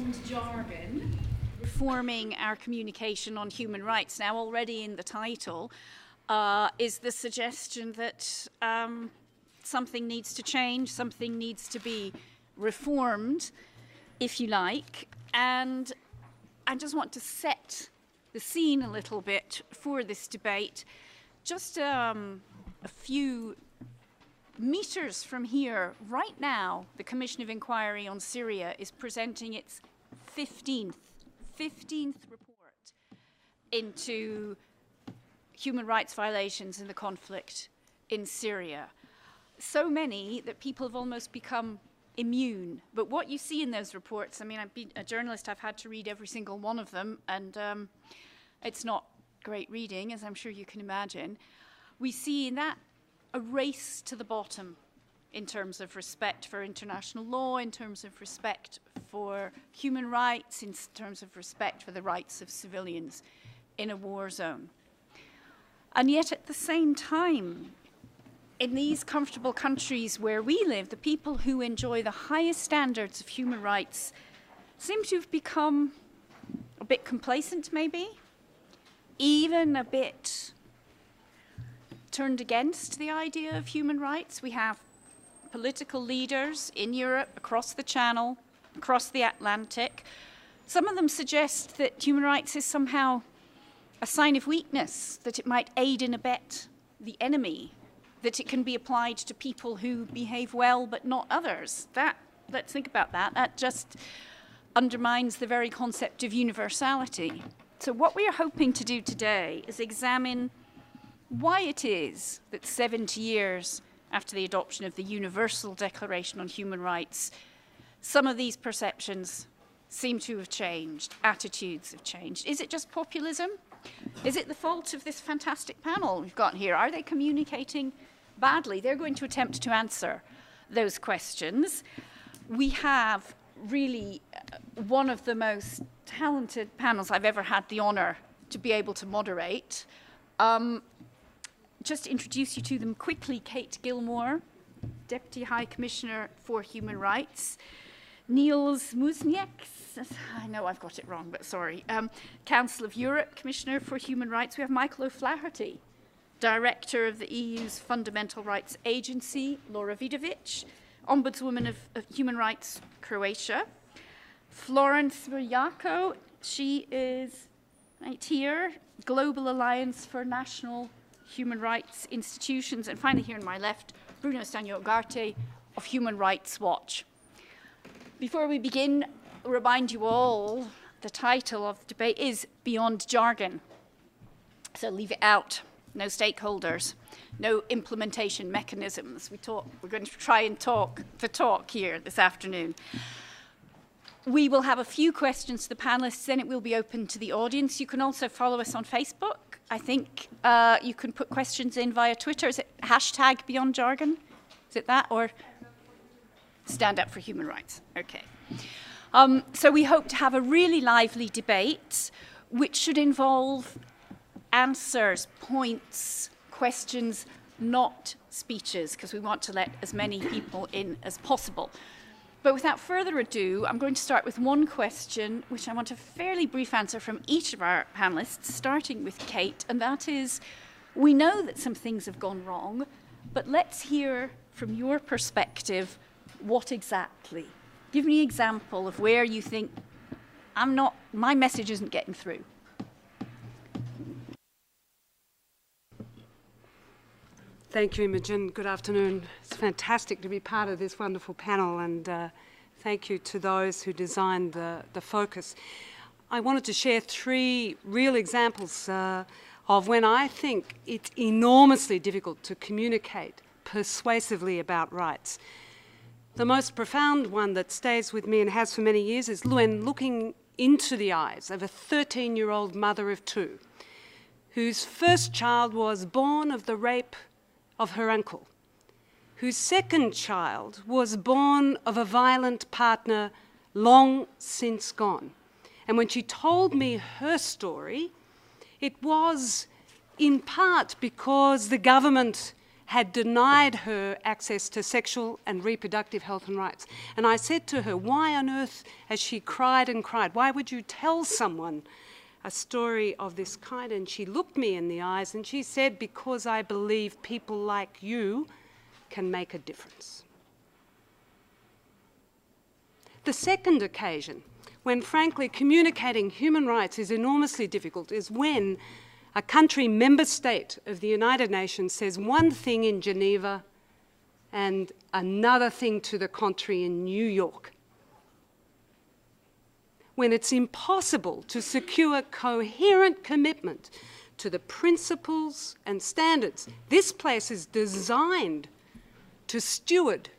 beyond jargon, reforming our communication on human rights. Now, already in the title is the suggestion that something needs to change, something needs to be reformed, if you like. And I just want to set the scene a little bit for this debate. Just a few meters from here, right now, the Commission of Inquiry on Syria is presenting its 15th report into human rights violations in the conflict in Syria. So many that people have almost become immune. But what you see in those reports, I mean, I've been a journalist, I've had to read every single one of them, and it's not great reading, as I'm sure you can imagine. We see in that a race to the bottom in terms of respect for international law, in terms of respect for human rights, in terms of respect for the rights of civilians in a war zone. And yet at the same time, in these comfortable countries where we live, the people who enjoy the highest standards of human rights seem to have become a bit complacent, maybe, even a bit turned against the idea of human rights. We have political leaders in Europe, across the Channel, across the Atlantic. Some of them suggest that human rights is somehow a sign of weakness, that it might aid and abet the enemy, that it can be applied to people who behave well but not others. Let's think about that. That just undermines the very concept of universality. So what we are hoping to do today is examine why it is that 70 years after the adoption of the Universal Declaration on Human Rights, some of these perceptions seem to have changed, attitudes have changed. Is it just populism? Is it the fault of this fantastic panel we've got here? Are they communicating badly? They're going to attempt to answer those questions. We have really one of the most talented panels I've ever had the honor to be able to moderate. Just to introduce you to them quickly: Kate Gilmore, Deputy High Commissioner for Human Rights; Nils Muižnieks, I know I've got it wrong, but sorry, Council of Europe Commissioner for Human Rights. We have Michael O'Flaherty, Director of the EU's Fundamental Rights Agency; Lora Vidović, Ombudswoman of Human Rights, Croatia; Florence Simbiri-Jaoko, she is right here, Global Alliance for National Human Rights Institutions; and finally here on my left, Bruno Ugarte of Human Rights Watch. Before we begin, I'll remind you all the title of the debate is Beyond Jargon. So leave it out. No stakeholders, no implementation mechanisms. We're going to try and talk the talk here this afternoon. We will have a few questions to the panelists, then it will be open to the audience. You can also follow us on Facebook. I think you can put questions in via Twitter. Is it hashtag Beyond Jargon? Is it that, or Stand Up for Human Rights? Okay. So we hope to have a really lively debate, which should involve answers, points, questions, not speeches, because we want to let as many people in as possible. But without further ado, I'm going to start with one question, which I want a fairly brief answer from each of our panelists, starting with Kate, and that is, we know that some things have gone wrong, but let's hear from your perspective, what exactly? Give me an example of where you think, my message isn't getting through. Thank you, Imogen. Good afternoon. It's fantastic to be part of this wonderful panel, and thank you to those who designed the focus. I wanted to share three real examples of when I think it's enormously difficult to communicate persuasively about rights. The most profound one that stays with me and has for many years is when looking into the eyes of a 13-year-old mother of two, whose first child was born of the rape of her uncle, whose second child was born of a violent partner long since gone. And when she told me her story, it was in part because the government had denied her access to sexual and reproductive health and rights. And I said to her, why on earth, as she cried and cried, why would you tell someone a story of this kind? And she looked me in the eyes and she said, because I believe people like you can make a difference. The second occasion, when frankly communicating human rights is enormously difficult, is when a country member state of the United Nations says one thing in Geneva and another thing to the contrary in New York. When it's impossible to secure coherent commitment to the principles and standards this place is designed to steward,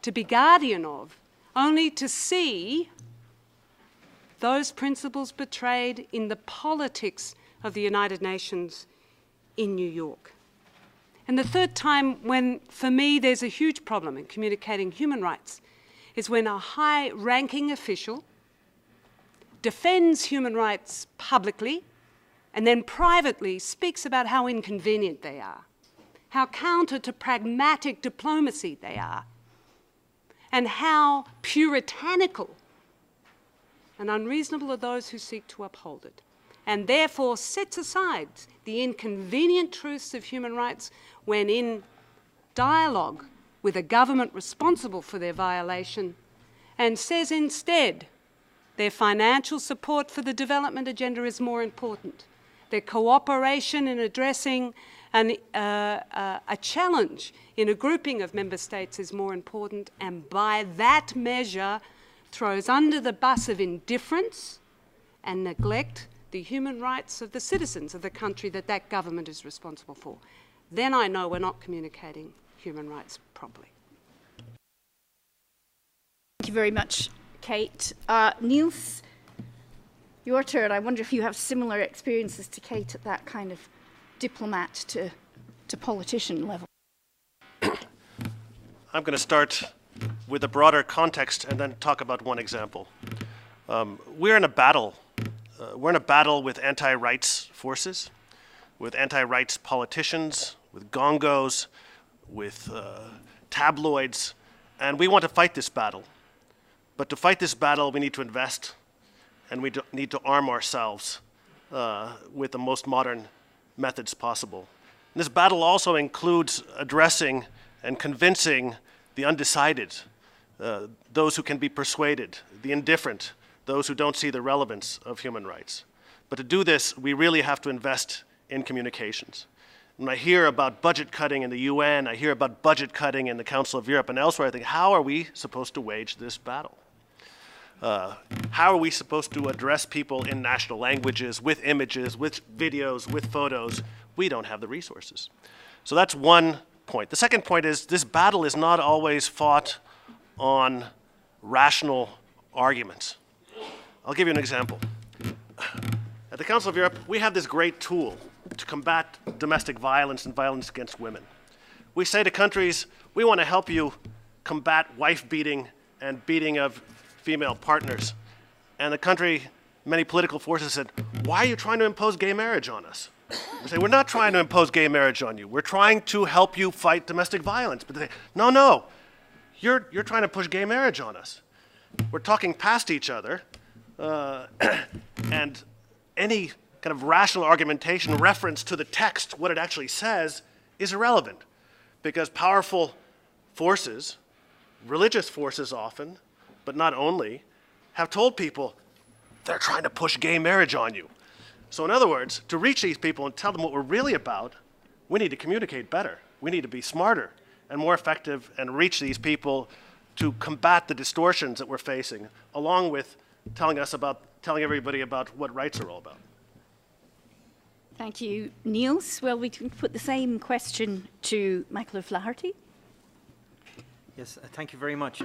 to be guardian of, only to see those principles betrayed in the politics of the United Nations in New York. And the third time when, for me, there's a huge problem in communicating human rights is when a high-ranking official defends human rights publicly and then privately speaks about how inconvenient they are, how counter to pragmatic diplomacy they are, and how puritanical and unreasonable are those who seek to uphold it, and therefore sets aside the inconvenient truths of human rights when in dialogue with a government responsible for their violation, and says instead their financial support for the development agenda is more important, their cooperation in addressing a challenge in a grouping of member states is more important, and by that measure throws under the bus of indifference and neglect the human rights of the citizens of the country that that government is responsible for. Then I know we're not communicating human rights properly. Thank you very much, Kate. Nils, your turn. I wonder if you have similar experiences to Kate at that kind of diplomat to politician level. I'm going to start with a broader context and then talk about one example. We're in a battle. We're in a battle with anti-rights forces, with anti-rights politicians, with gongos, with tabloids, and we want to fight this battle. But to fight this battle, we need to invest, and we need to arm ourselves with the most modern methods possible. And this battle also includes addressing and convincing the undecided, those who can be persuaded, the indifferent, those who don't see the relevance of human rights. But to do this, we really have to invest in communications. When I hear about budget cutting in the UN, I hear about budget cutting in the Council of Europe and elsewhere, I think, how are we supposed to wage this battle? How are we supposed to address people in national languages, with images, with videos, with photos? We don't have the resources. So that's one point. The second point is this battle is not always fought on rational arguments. I'll give you an example. At the Council of Europe, we have this great tool to combat domestic violence and violence against women. We say to countries, we want to help you combat wife beating and beating of female partners. And the country, many political forces said, why are you trying to impose gay marriage on us? We say, we're not trying to impose gay marriage on you. We're trying to help you fight domestic violence. But they say, no, you're trying to push gay marriage on us. We're talking past each other, and any kind of rational argumentation, reference to the text, what it actually says, is irrelevant. Because powerful forces, religious forces often, but not only, have told people they're trying to push gay marriage on you. So in other words, to reach these people and tell them what we're really about, we need to communicate better. We need to be smarter and more effective and reach these people to combat the distortions that we're facing, along with telling everybody about what rights are all about. Thank you, Nils. Well, we can put the same question to Michael O'Flaherty. Yes, thank you very much.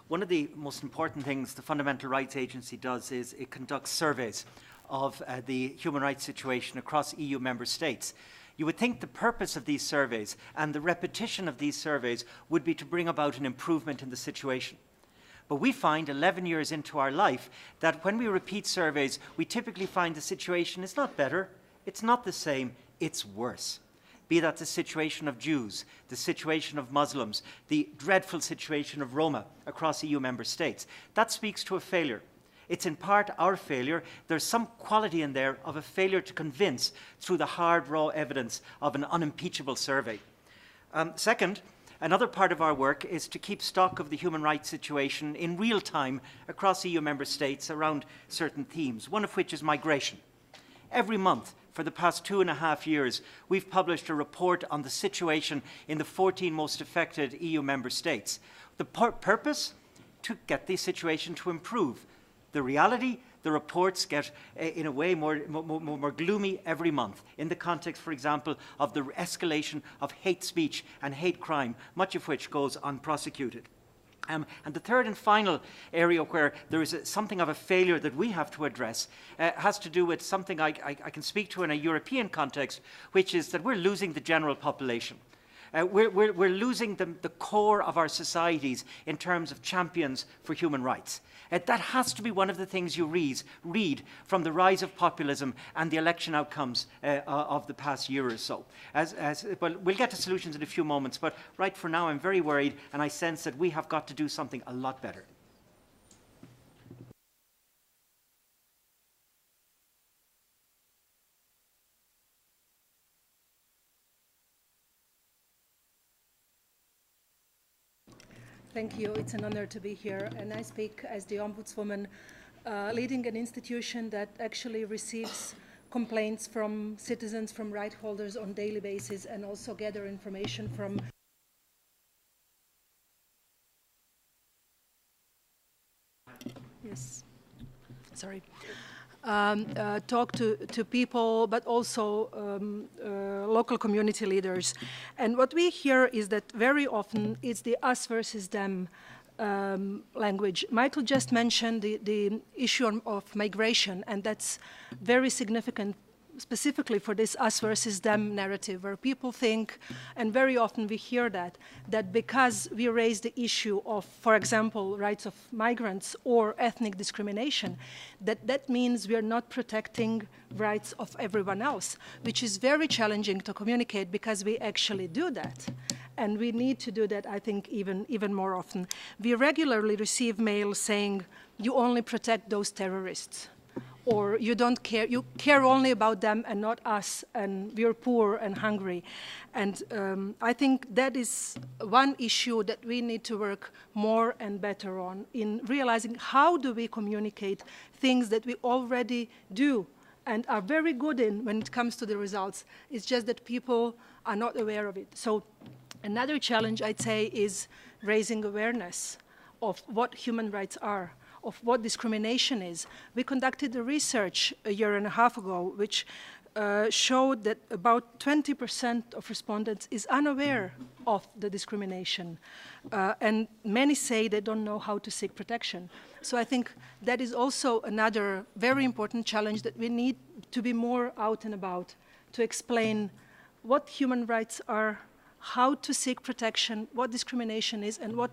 One of the most important things the Fundamental Rights Agency does is it conducts surveys of the human rights situation across EU member states. You would think the purpose of these surveys and the repetition of these surveys would be to bring about an improvement in the situation. But we find 11 years into our life that when we repeat surveys, we typically find the situation is not better, it's not the same, it's worse. be that the situation of Jews, the situation of Muslims, the dreadful situation of Roma across EU member states. That speaks to a failure. It's in part our failure. There's some quality in there of a failure to convince through the hard, raw evidence of an unimpeachable survey. Second, another part of our work is to keep stock of the human rights situation in real time across EU member states around certain themes, one of which is migration. Every month for the past 2.5 years, we've published a report on the situation in the 14 most affected EU member states. The purpose? To get the situation to improve. The reality, the reports get, in a way, more gloomy every month, in the context, for example, of the escalation of hate speech and hate crime, much of which goes unprosecuted. And the third and final area where there is something of a failure that we have to address has to do with something I can speak to in a European context, which is that we're losing the general population. We're losing the core of our societies in terms of champions for human rights. That has to be one of the things you read from the rise of populism and the election outcomes of the past year or so. Well, we'll get to solutions in a few moments, but right for now I'm very worried, and I sense that we have got to do something a lot better. Thank you. It's an honor to be here. And I speak as the Ombudswoman, leading an institution that actually receives complaints from citizens, from right holders on a daily basis, and also gather information from talk to people, but also local community leaders. And what we hear is that very often it's the us versus them language. Michael just mentioned the issue of migration, and that's very significant specifically for this us versus them narrative, where people think, and very often we hear that because we raise the issue of, for example, rights of migrants or ethnic discrimination, that means we are not protecting rights of everyone else, which is very challenging to communicate because we actually do that. And we need to do that, I think, even more often. We regularly receive mail saying, you only protect those terrorists, or you don't care, you care only about them and not us, and we're poor and hungry. And I think that is one issue that we need to work more and better on, in realizing how do we communicate things that we already do and are very good in when it comes to the results. It's just that people are not aware of it. So another challenge, I'd say, is raising awareness of what human rights are, of what discrimination is. We conducted a research 1.5 years ago, which showed that about 20% of respondents is unaware of the discrimination. And many say they don't know how to seek protection. So I think that is also another very important challenge, that we need to be more out and about to explain what human rights are, how to seek protection, what discrimination is, and what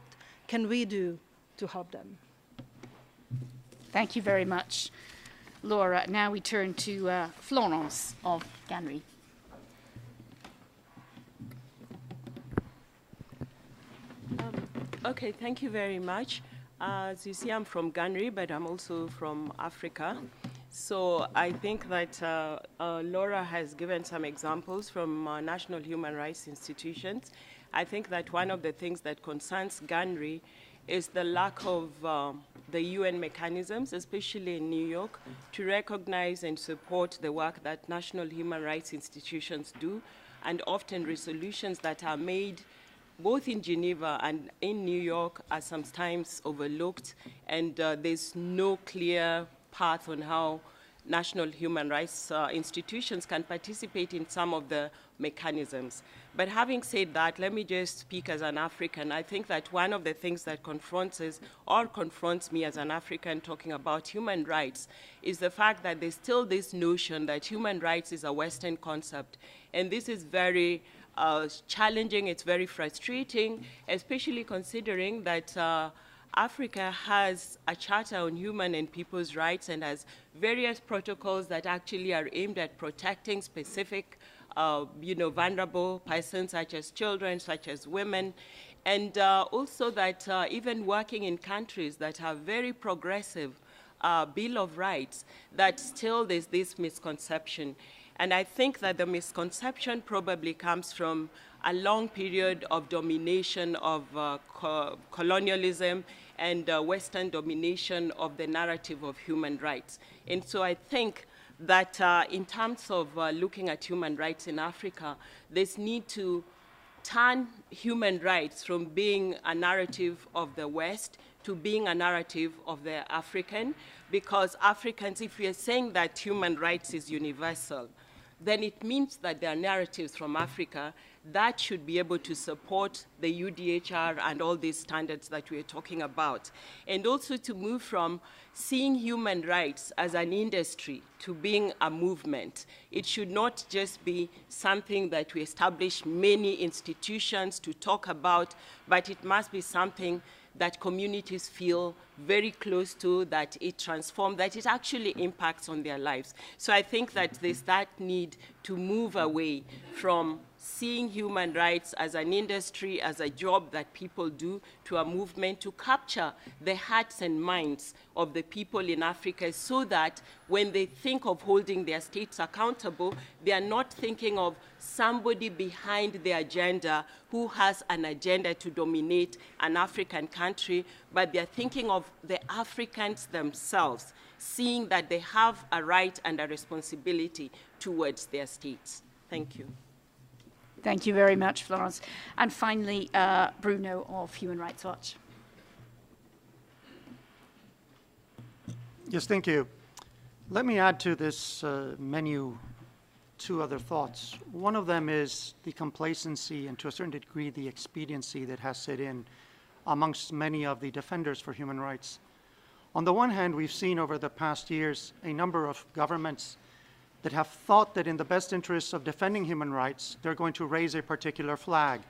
can we do to help them. Thank you very much, Laura. Now we turn to Florence of GANHRI. Okay, thank you very much. As you see, I'm from GANHRI, but I'm also from Africa. So I think that Laura has given some examples from national human rights institutions. I think that one of the things that concerns GANHRI is the lack of the UN mechanisms, especially in New York, to recognize and support the work that national human rights institutions do, and often resolutions that are made both in Geneva and in New York are sometimes overlooked, and there's no clear path on how national human rights institutions can participate in some of the mechanisms. But having said that, let me just speak as an African. I think that one of the things that confronts me as an African talking about human rights is the fact that there's still this notion that human rights is a Western concept. And this is very challenging, it's very frustrating, especially considering that Africa has a Charter on Human and People's Rights and has various protocols that actually are aimed at protecting specific vulnerable persons such as children, such as women, and also that even working in countries that have very progressive Bill of Rights, that still there's this misconception. And I think that the misconception probably comes from a long period of domination of colonialism and Western domination of the narrative of human rights. And so I think that in terms of looking at human rights in Africa, there's need to turn human rights from being a narrative of the West to being a narrative of the African, because Africans, if we are saying that human rights is universal, then it means that there are narratives from Africa that should be able to support the UDHR and all these standards that we're talking about. And also to move from seeing human rights as an industry to being a movement. It should not just be something that we establish many institutions to talk about, but it must be something that communities feel very close to, that it transforms, that it actually impacts on their lives. So I think that there's that need to move away from seeing human rights as an industry, as a job that people do, to a movement to capture the hearts and minds of the people in Africa, so that when they think of holding their states accountable, they are not thinking of somebody behind the agenda who has an agenda to dominate an African country, but they're thinking of the Africans themselves, seeing that they have a right and a responsibility towards their states. Thank you. Thank you very much, Florence. And finally, Bruno of Human Rights Watch. Yes, thank you. Let me add to this menu two other thoughts. One of them is the complacency and to a certain degree the expediency that has set in amongst many of the defenders for human rights. On the one hand, we've seen over the past years a number of governments that have thought that in the best interests of defending human rights, they're going to raise a particular flag,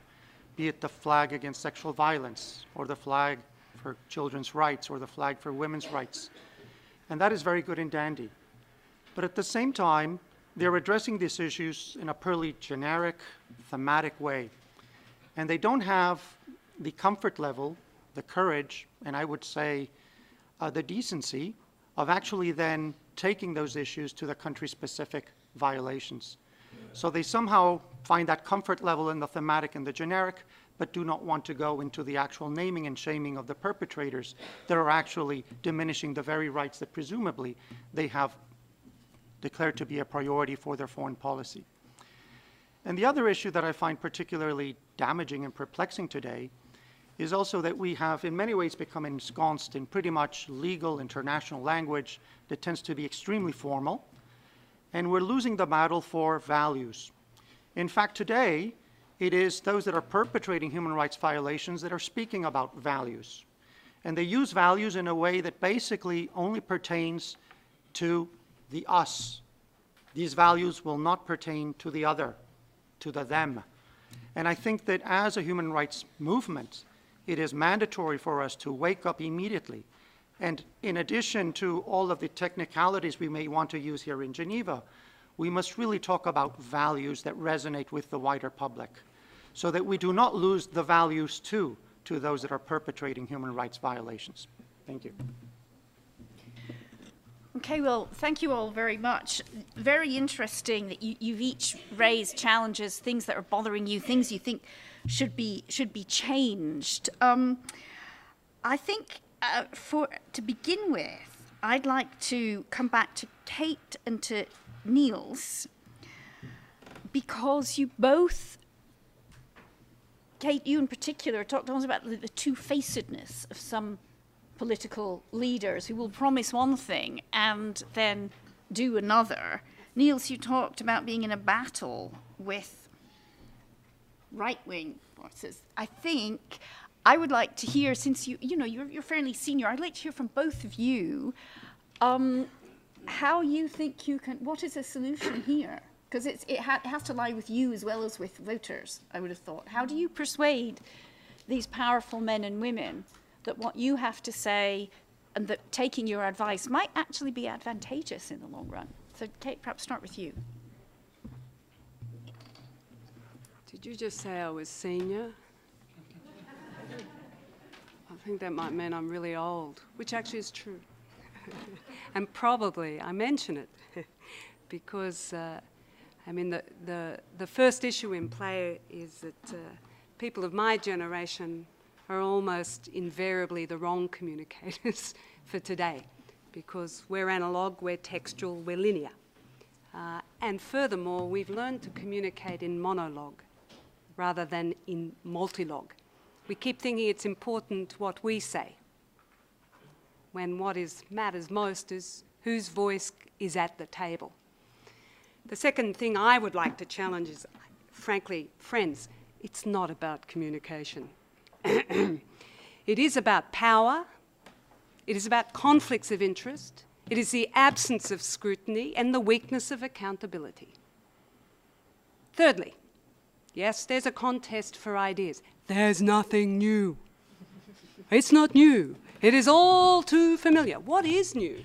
be it the flag against sexual violence, or the flag for children's rights, or the flag for women's rights. And that is very good and dandy. But at the same time, they're addressing these issues in a purely generic, thematic way. And they don't have the comfort level, the courage, and I would say the decency of actually then taking those issues to the country-specific violations. So they somehow find that comfort level in the thematic and the generic, but do not want to go into the actual naming and shaming of the perpetrators that are actually diminishing the very rights that presumably they have declared to be a priority for their foreign policy. And the other issue that I find particularly damaging and perplexing today is also that we have in many ways become ensconced in pretty much legal international language that tends to be extremely formal, and we're losing the battle for values. In fact, today, it is those that are perpetrating human rights violations that are speaking about values. And they use values in a way that basically only pertains to the us. These values will not pertain to the other, to the them. And I think that as a human rights movement, it is mandatory for us to wake up immediately. And in addition to all of the technicalities we may want to use here in Geneva, we must really talk about values that resonate with the wider public, so that we do not lose the values too to those that are perpetrating human rights violations. Thank you. Okay, well, thank you all very much. Very interesting that you've each raised challenges, things that are bothering you, things you think should be changed. I think to begin with, I'd like to come back to Kate and to Nils, because you both, Kate, you in particular, talked to us about the two-facedness of some political leaders who will promise one thing and then do another. Nils, you talked about being in a battle with right-wing forces. I think I would like to hear, since you're fairly senior, I'd like to hear from both of you how you think you can, what is the solution here? Because it has to lie with you as well as with voters, I would have thought. How do you persuade these powerful men and women that what you have to say and that taking your advice might actually be advantageous in the long run? So Kate, perhaps start with you. Did you just say I was senior? I think that might mean I'm really old, which actually is true. And probably I mention it because, I mean, the first issue in play is that people of my generation are almost invariably the wrong communicators for today, because we're analogue, we're textual, we're linear. And furthermore, we've learned to communicate in monologue rather than in multilogue. We keep thinking it's important what we say, when what matters most is whose voice is at the table. The second thing I would like to challenge is, frankly, friends, it's not about communication. It is about power, it is about conflicts of interest, it is the absence of scrutiny and the weakness of accountability. Thirdly, yes, there's a contest for ideas. There's nothing new. It's not new. It is all too familiar. What is new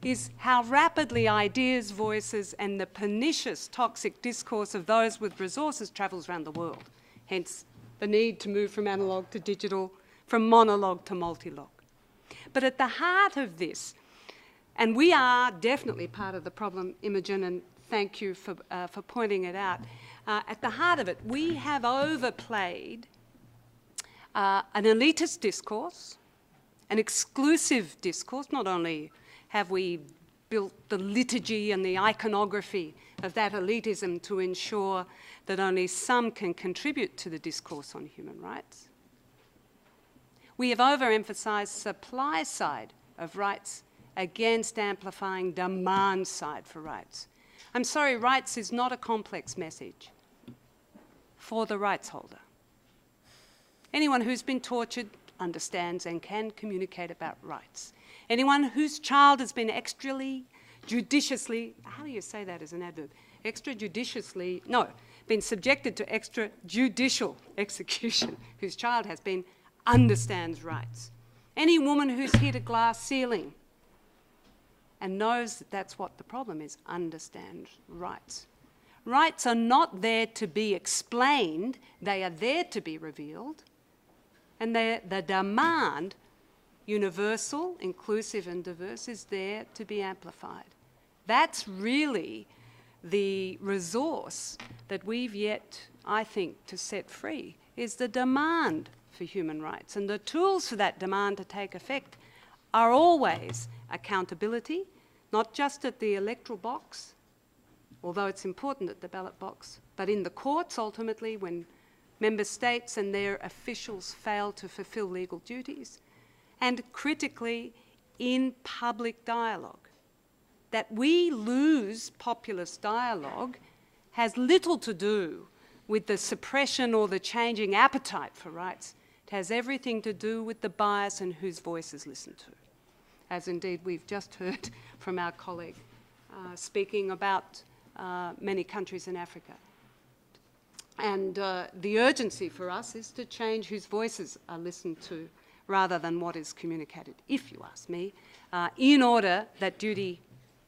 is how rapidly ideas, voices, and the pernicious, toxic discourse of those with resources travels around the world. Hence, the need to move from analogue to digital, from monologue to multilogue. But at the heart of this, and we are definitely part of the problem, Imogen, and thank you for pointing it out, at the heart of it, we have overplayed an elitist discourse, an exclusive discourse. Not only have we built the liturgy and the iconography of that elitism to ensure that only some can contribute to the discourse on human rights, we have overemphasised supply side of rights against amplifying demand side for rights. I'm sorry, rights is not a complex message for the rights holder. Anyone who's been tortured understands and can communicate about rights. Anyone whose child has been extrajudiciously, how do you say that as an adverb? Extrajudiciously, no, been subjected to extrajudicial execution, whose child has been, understands rights. Any woman who's hit a glass ceiling and knows that that's what the problem is, understands rights. Rights are not there to be explained, they are there to be revealed, and the demand, universal, inclusive and diverse, is there to be amplified. That's really the resource that we've yet, I think, to set free, is the demand for human rights. And the tools for that demand to take effect are always accountability, not just at the electoral box, although it's important at the ballot box, but in the courts ultimately when member states and their officials fail to fulfil legal duties, and critically in public dialogue. That we lose populist dialogue has little to do with the suppression or the changing appetite for rights. It has everything to do with the bias and whose voice is listened to, as indeed we've just heard from our colleague speaking about many countries in Africa. And the urgency for us is to change whose voices are listened to rather than what is communicated, if you ask me, in order that duty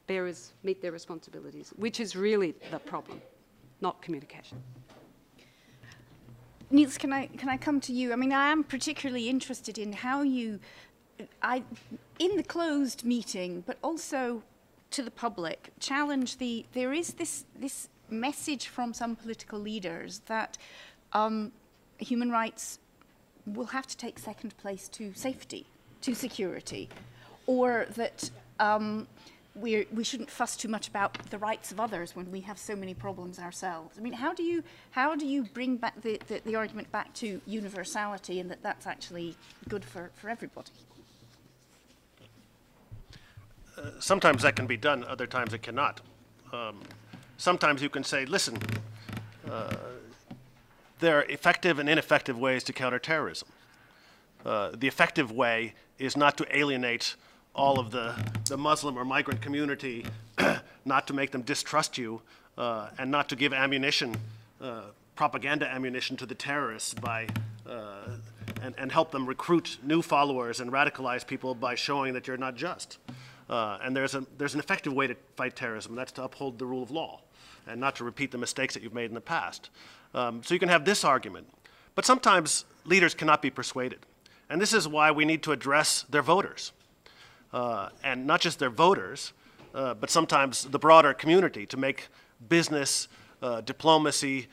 bearers meet their responsibilities, which is really the problem, not communication. Nils, can I come to you? I mean, I am particularly interested in how you, in the closed meeting, but also to the public, challenge there is this message from some political leaders that human rights will have to take second place to safety, to security, or that we shouldn't fuss too much about the rights of others when we have so many problems ourselves. I mean, how do you bring back the argument back to universality and that that's actually good for everybody? Sometimes that can be done, other times it cannot. Sometimes you can say, listen, there are effective and ineffective ways to counter terrorism. The effective way is not to alienate all of the Muslim or migrant community, not to make them distrust you, and not to give ammunition, propaganda ammunition to the terrorists by, and help them recruit new followers and radicalize people by showing that you're not just. And there's an effective way to fight terrorism, and that's to uphold the rule of law and not to repeat the mistakes that you've made in the past. So you can have this argument. But sometimes leaders cannot be persuaded. And this is why we need to address their voters. And not just their voters, but sometimes the broader community, to make business, diplomacy,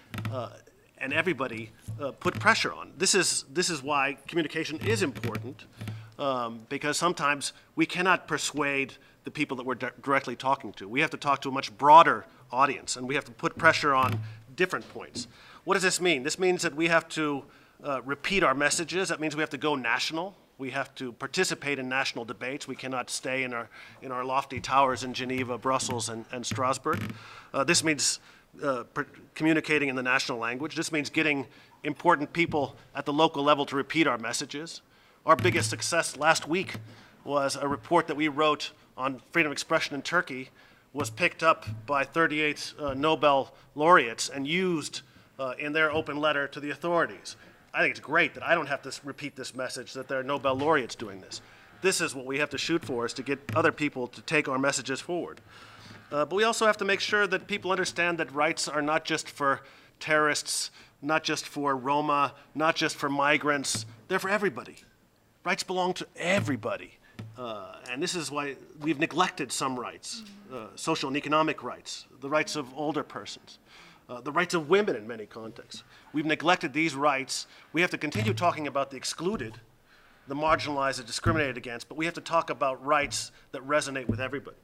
and everybody put pressure on. This is why communication is important, because sometimes we cannot persuade the people that we're directly talking to. We have to talk to a much broader audience, and we have to put pressure on different points. What does this mean? This means that we have to repeat our messages. That means we have to go national. We have to participate in national debates. We cannot stay in our lofty towers in Geneva, Brussels, and Strasbourg. This means communicating in the national language. This means getting important people at the local level to repeat our messages. Our biggest success last week was a report that we wrote on freedom of expression in Turkey, was picked up by 38 Nobel laureates and used in their open letter to the authorities. I think it's great that I don't have to repeat this message, that there are Nobel laureates doing this. This is what we have to shoot for, is to get other people to take our messages forward. But we also have to make sure that people understand that rights are not just for terrorists, not just for Roma, not just for migrants. They're for everybody. Rights belong to everybody. And this is why we've neglected some rights, social and economic rights, the rights of older persons, the rights of women in many contexts. We've neglected these rights. We have to continue talking about the excluded, the marginalized, the discriminated against, but we have to talk about rights that resonate with everybody.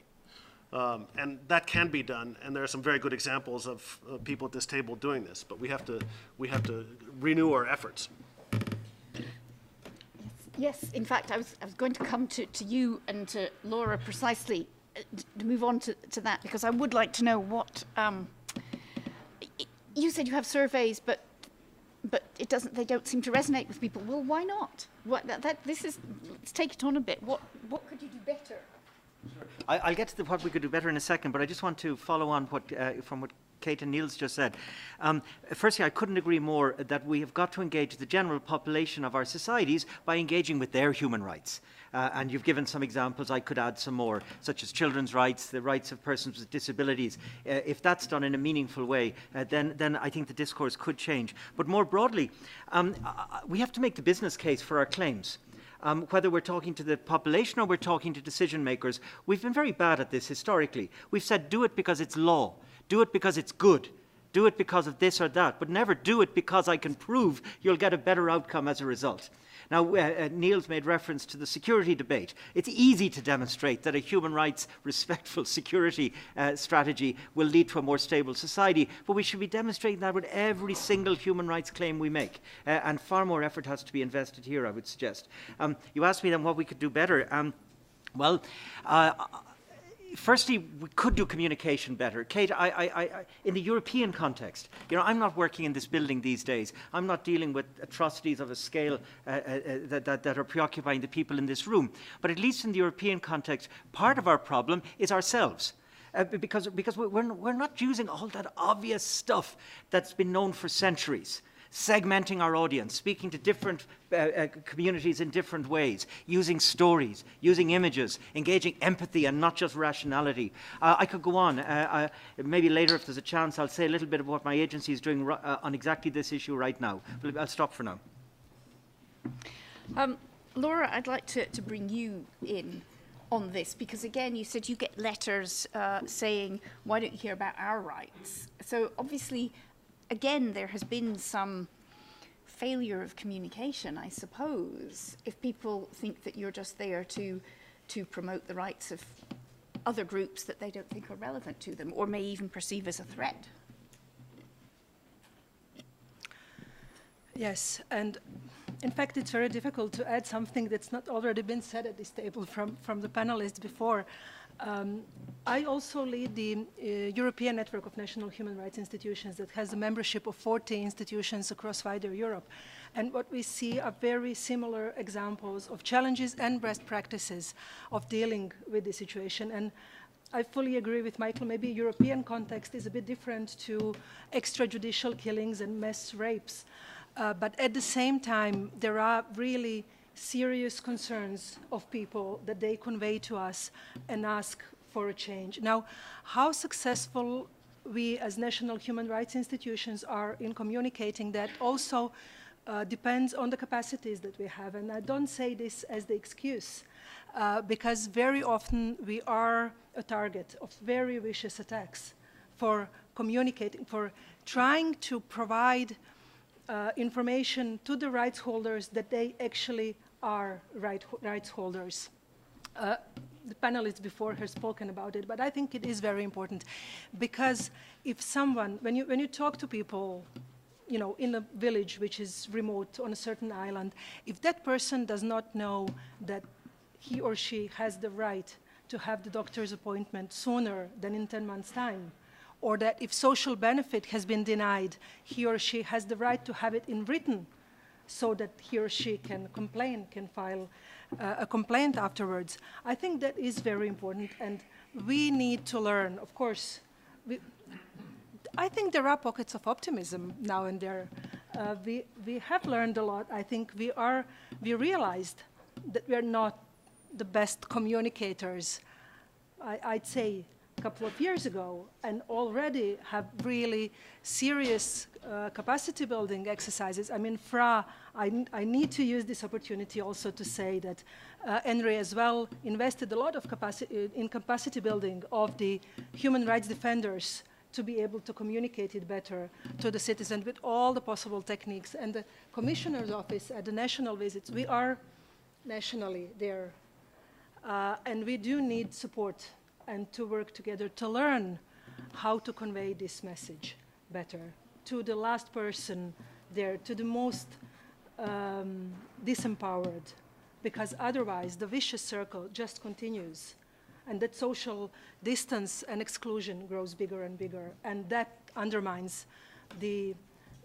And that can be done, and there are some very good examples of people at this table doing this, but we have to renew our efforts. Yes, in fact, I was going to come to you and to Lora precisely to move on to that, because I would like to know what you said. You have surveys, but they don't seem to resonate with people. Well, why not? Let's take it on a bit. What could you do better? Sure. I'll get to what we could do better in a second, but I just want to follow on from what Kate and Nils just said. Firstly, I couldn't agree more that we have got to engage the general population of our societies by engaging with their human rights. And you've given some examples. I could add some more, such as children's rights, the rights of persons with disabilities. If that's done in a meaningful way, then I think the discourse could change. But more broadly, we have to make the business case for our claims. Whether we're talking to the population or we're talking to decision makers, we've been very bad at this historically. We've said, do it because it's law, do it because it's good, do it because of this or that, but never do it because I can prove you'll get a better outcome as a result. Now, Nils made reference to the security debate. It's easy to demonstrate that a human rights respectful security strategy will lead to a more stable society, but we should be demonstrating that with every single human rights claim we make. And far more effort has to be invested here, I would suggest. You asked me then what we could do better. Firstly, we could do communication better. Kate, in the European context, I'm not working in this building these days. I'm not dealing with atrocities of a scale that are preoccupying the people in this room. But at least in the European context, part of our problem is ourselves. Because we're not using all that obvious stuff that's been known for centuries. Segmenting our audience, speaking to different communities in different ways, using stories, using images, engaging empathy and not just rationality. I could go on. Maybe later, if there's a chance, I'll say a little bit of what my agency is doing on exactly this issue right now. But I'll stop for now. Lora, I'd like to bring you in on this, because again, you said you get letters saying, why don't you hear about our rights? So obviously, again, there has been some failure of communication, I suppose, if people think that you're just there to promote the rights of other groups that they don't think are relevant to them, or may even perceive as a threat. Yes, and in fact, it's very difficult to add something that's not already been said at this table from the panelists before. I also lead the European Network of National Human Rights Institutions that has a membership of 40 institutions across wider Europe. And what we see are very similar examples of challenges and best practices of dealing with the situation. And I fully agree with Michael, maybe European context is a bit different to extrajudicial killings and mass rapes. But at the same time, there are really serious concerns of people that they convey to us and ask for a change. Now, how successful we as national human rights institutions are in communicating that also depends on the capacities that we have. And I don't say this as the excuse, because very often we are a target of very vicious attacks for communicating, for trying to provide information to the rights holders that they actually are rights holders. The panelists before have spoken about it, but I think it is very important, because if someone, when you talk to people, you know, in a village which is remote on a certain island, if that person does not know that he or she has the right to have the doctor's appointment sooner than in 10 months' time, or that if social benefit has been denied, he or she has the right to have it in written so that he or she can complain, can file a complaint afterwards. I think that is very important, and we need to learn. Of course, I think there are pockets of optimism now and there. We have learned a lot. I think we realized that we're not the best communicators, I'd say, a couple of years ago, and already have really serious capacity building exercises. I mean, FRA, I need to use this opportunity also to say that ENNHRI as well invested a lot of capacity in capacity building of the human rights defenders to be able to communicate it better to the citizens with all the possible techniques. And the Commissioner's Office at the national visits, we are nationally there. And we do need support and to work together to learn how to convey this message better to the last person there, to the most disempowered, because otherwise the vicious circle just continues. And that social distance and exclusion grows bigger and bigger, and that undermines the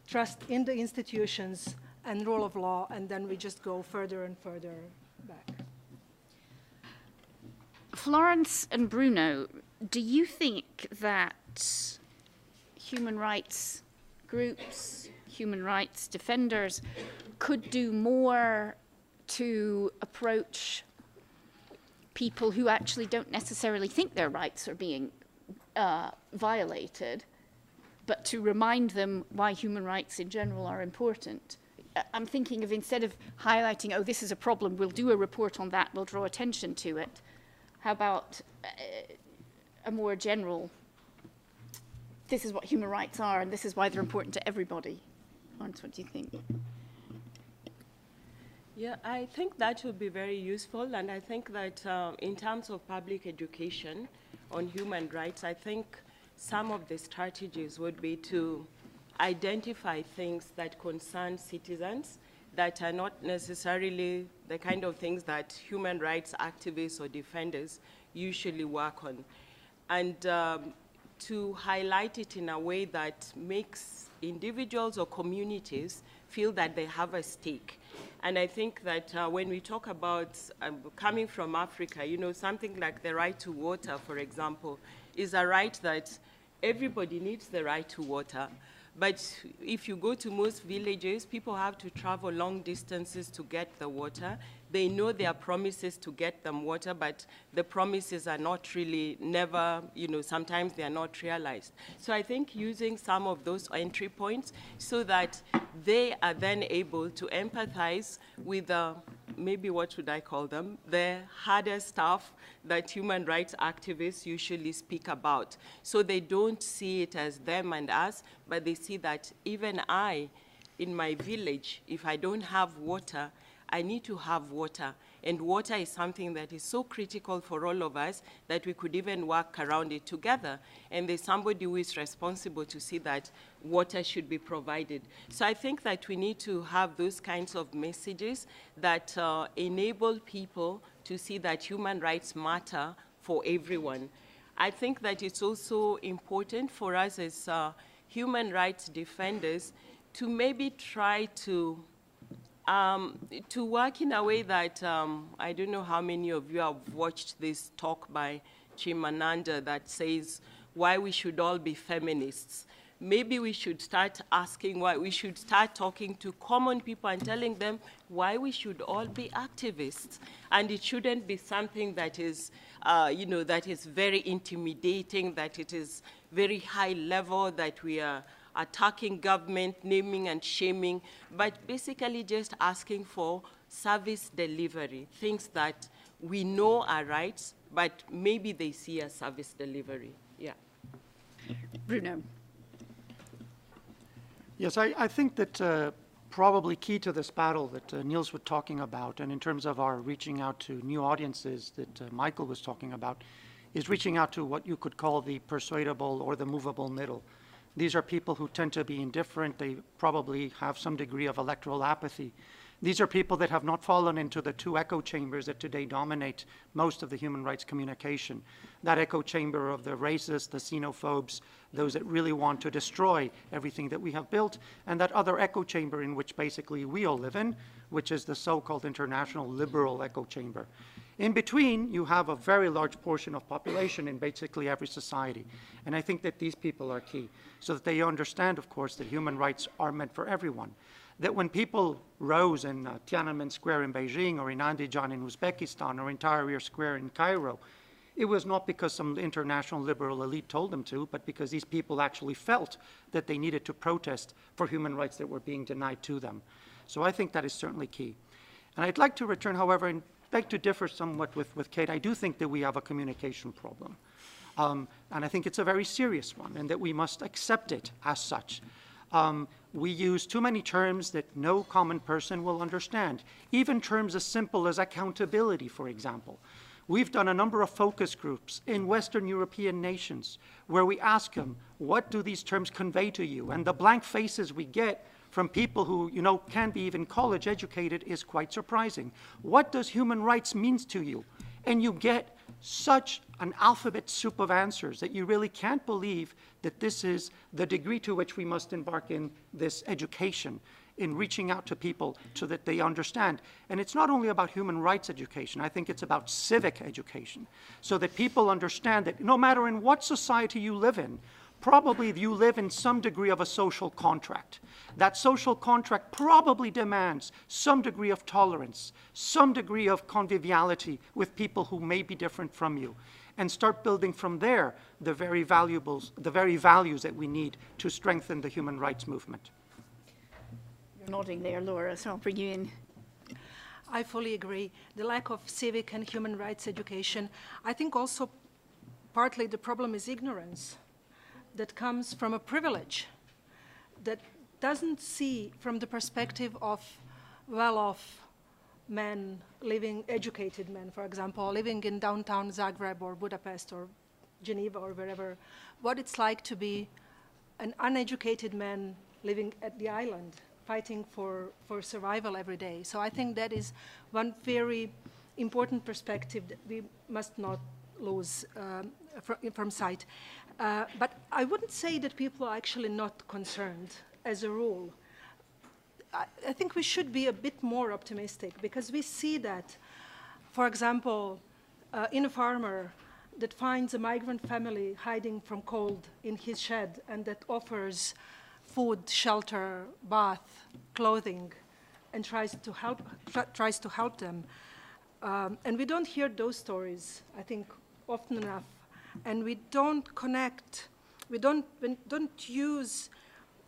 trust in the institutions and rule of law, and then we just go further and further back. Florence and Bruno, do you think that human rights groups, human rights defenders could do more to approach people who actually don't necessarily think their rights are being violated, but to remind them why human rights in general are important? I'm thinking of, instead of highlighting, oh, this is a problem, we'll do a report on that, we'll draw attention to it. How about a more general, this is what human rights are and this is why they're important to everybody? Florence, what do you think? Yeah, I think that would be very useful, and I think that in terms of public education on human rights, I think some of the strategies would be to identify things that concern citizens that are not necessarily the kind of things that human rights activists or defenders usually work on, and to highlight it in a way that makes individuals or communities feel that they have a stake. And I think that when we talk about coming from Africa, you know, something like the right to water, for example, is a right that everybody needs the right to water. But if you go to most villages, people have to travel long distances to get the water. They know there are promises to get them water, but the promises are not really never, you know, sometimes they are not realized. So I think using some of those entry points so that they are then able to empathize with maybe what should I call them, the harder stuff that human rights activists usually speak about. So they don't see it as them and us, but they see that even I, in my village, if I don't have water, I need to have water. And water is something that is so critical for all of us that we could even work around it together. And there's somebody who is responsible to see that water should be provided. So I think that we need to have those kinds of messages that enable people to see that human rights matter for everyone. I think that it's also important for us as human rights defenders to maybe try to work in a way that, I don't know how many of you have watched this talk by Chimamanda that says why we should all be feminists. Maybe we should start asking why, we should start talking to common people and telling them why we should all be activists. And it shouldn't be something that is, you know, that is very intimidating, that it is very high level, that we are attacking government, naming and shaming, but basically just asking for service delivery, things that we know are rights, but maybe they see as service delivery. Yeah. Bruno. Yes, I think that probably key to this battle that Nils was talking about, and in terms of our reaching out to new audiences that Michael was talking about, is reaching out to what you could call the persuadable or the movable middle. These are people who tend to be indifferent. They probably have some degree of electoral apathy. These are people that have not fallen into the two echo chambers that today dominate most of the human rights communication. That echo chamber of the racists, the xenophobes, those that really want to destroy everything that we have built, and that other echo chamber in which basically we all live in, which is the so-called international liberal echo chamber. In between, you have a very large portion of population in basically every society. And I think that these people are key, so that they understand, of course, that human rights are meant for everyone. That when people rose in Tiananmen Square in Beijing, or in Andijan in Uzbekistan, or in Tahrir Square in Cairo, it was not because some international liberal elite told them to, but because these people actually felt that they needed to protest for human rights that were being denied to them. So I think that is certainly key. And I'd like to return, however, and beg to differ somewhat with Kate. I do think that we have a communication problem. And I think it's a very serious one, and that we must accept it as such. We use too many terms that no common person will understand, even terms as simple as accountability, for example. We've done a number of focus groups in Western European nations where we ask them, what do these terms convey to you? And the blank faces we get from people who, can't be even college educated is quite surprising. What does human rights mean to you? And you get such an alphabet soup of answers that you really can't believe that this is the degree to which we must embark in this education, in reaching out to people so that they understand. And it's not only about human rights education, I think it's about civic education, so that people understand that no matter in what society you live in, probably you live in some degree of a social contract. That social contract probably demands some degree of tolerance, some degree of conviviality with people who may be different from you, and start building from there the very values that we need to strengthen the human rights movement. You're nodding there, Lora, so I'll bring you in. I fully agree. The lack of civic and human rights education, I think also partly the problem is ignorance that comes from a privilege that doesn't see from the perspective of well-off men living, educated men, for example, living in downtown Zagreb or Budapest or Geneva or wherever, what it's like to be an uneducated man living at the island, fighting for survival every day. So I think that is one very important perspective that we must not lose from sight. But I wouldn't say that people are actually not concerned as a rule. I think we should be a bit more optimistic, because we see that, for example, in a farmer that finds a migrant family hiding from cold in his shed and that offers food, shelter, bath, clothing, and tries to help them. And we don't hear those stories, I think, often enough. And we don't connect, we don't use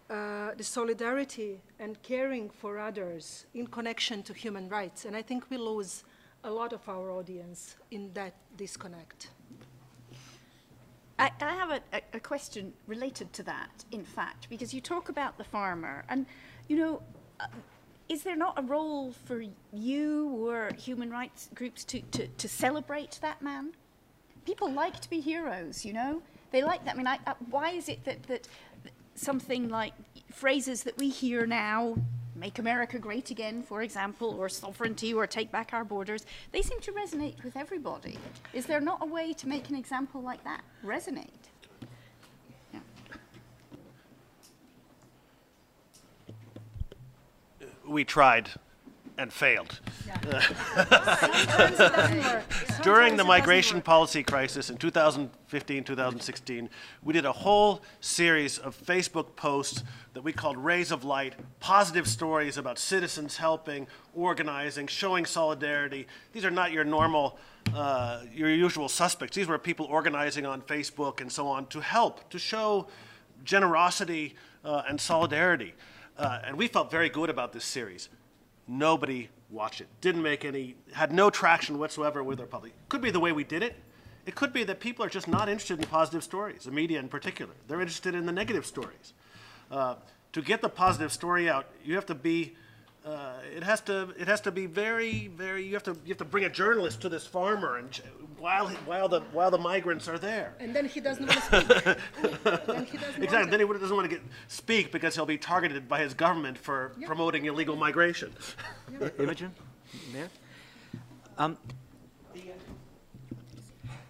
the solidarity and caring for others in connection to human rights. And I think we lose a lot of our audience in that disconnect. I have a question related to that, in fact, because you talk about the farmer, and, is there not a role for you or human rights groups to celebrate that man? People like to be heroes, They like that. I mean, why is it that something like phrases that we hear now, make America great again, for example, or sovereignty, or take back our borders, they seem to resonate with everybody. Is there not a way to make an example like that resonate? Yeah. We tried and failed. Yeah. Sometimes it doesn't work. during the migration policy crisis in 2015, 2016, we did a whole series of Facebook posts that we called Rays of Light, positive stories about citizens helping, organizing, showing solidarity. These are not your normal, your usual suspects. These were people organizing on Facebook and so on to help, to show generosity and solidarity. And we felt very good about this series. Nobody watched it, didn't make any, had no traction whatsoever with our public. Could be the way we did it. It could be that people are just not interested in positive stories, the media in particular. They're interested in the negative stories. To get the positive story out, you have to be, it has to be very, very, you have to bring a journalist to this farmer and while the migrants are there. And then he doesn't want to speak. Exactly. Then he doesn't want to speak because he'll be targeted by his government for promoting illegal migration. Imogen, Mayor?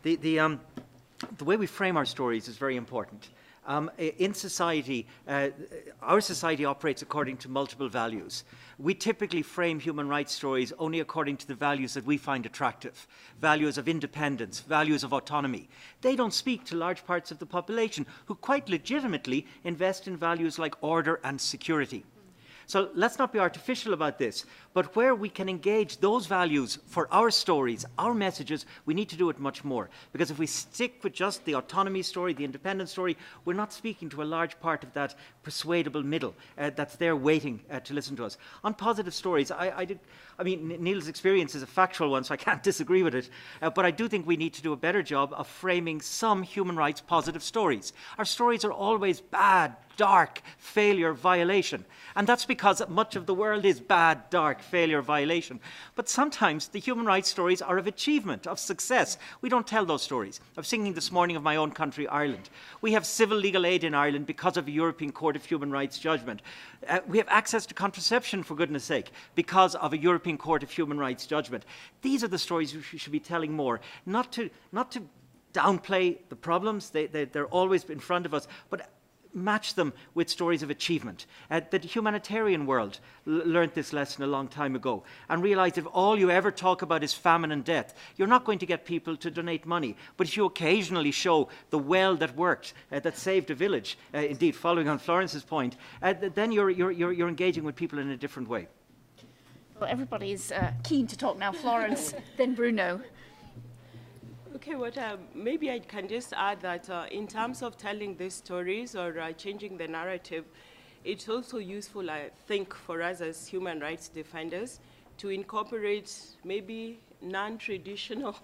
The way we frame our stories is very important. In society, our society operates according to multiple values. We typically frame human rights stories only according to the values that we find attractive, values of independence, values of autonomy. They don't speak to large parts of the population who quite legitimately invest in values like order and security. So let's not be artificial about this, but where we can engage those values for our stories, our messages, we need to do it much more. Because if we stick with just the autonomy story, the independence story, we're not speaking to a large part of that persuadable middle that's there waiting to listen to us. On positive stories, I mean, Nils' experience is a factual one, so I can't disagree with it, but I do think we need to do a better job of framing some human rights positive stories. Our stories are always bad, dark, failure, violation. And that's because much of the world is bad, dark, failure, violation. But sometimes the human rights stories are of achievement, of success. We don't tell those stories. I was thinking this morning of my own country, Ireland. We have civil legal aid in Ireland because of a European Court of Human Rights judgment. We have access to contraception, for goodness sake, because of a European Court of Human Rights judgment. These are the stories we should be telling more, not to downplay the problems. They're always in front of us, but match them with stories of achievement. The humanitarian world learned this lesson a long time ago and realized if all you ever talk about is famine and death, you're not going to get people to donate money. But if you occasionally show the well that worked, that saved a village, indeed, following on Florence's point, then you're engaging with people in a different way. Well, everybody is keen to talk now. Florence, then Bruno. Okay, maybe I can just add that in terms of telling these stories or changing the narrative, it's also useful, I think, for us as human rights defenders to incorporate maybe non-traditional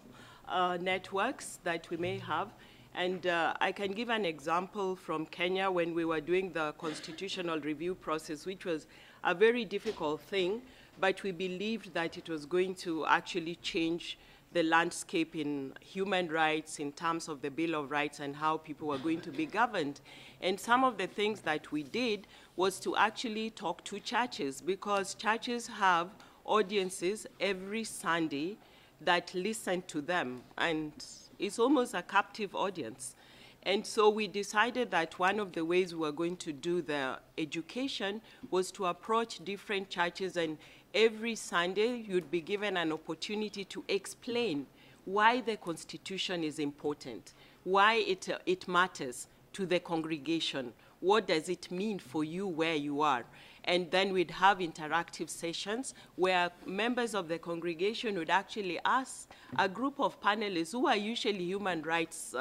networks that we may have. And I can give an example from Kenya when we were doing the constitutional review process, which was a very difficult thing, but we believed that it was going to actually change the landscape in human rights in terms of the Bill of Rights and how people were going to be governed. And some of the things that we did was to actually talk to churches, because churches have audiences every Sunday that listen to them, and it's almost a captive audience. And so we decided that one of the ways we were going to do the education was to approach different churches, and every Sunday you'd be given an opportunity to explain why the Constitution is important, why it matters to the congregation, what does it mean for you where you are. And then we'd have interactive sessions where members of the congregation would actually ask a group of panelists who are usually human rights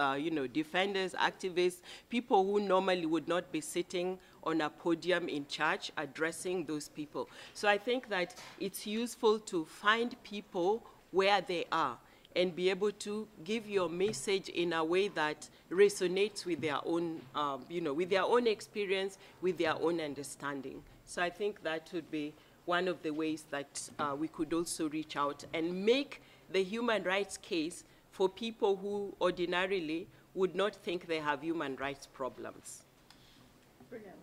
defenders, activists, people who normally would not be sitting on a podium in church addressing those people. So I think that it's useful to find people where they are and be able to give your message in a way that resonates with their own, with their own experience, with their own understanding. So I think that would be one of the ways that we could also reach out and make the human rights case for people who ordinarily would not think they have human rights problems. Brilliant.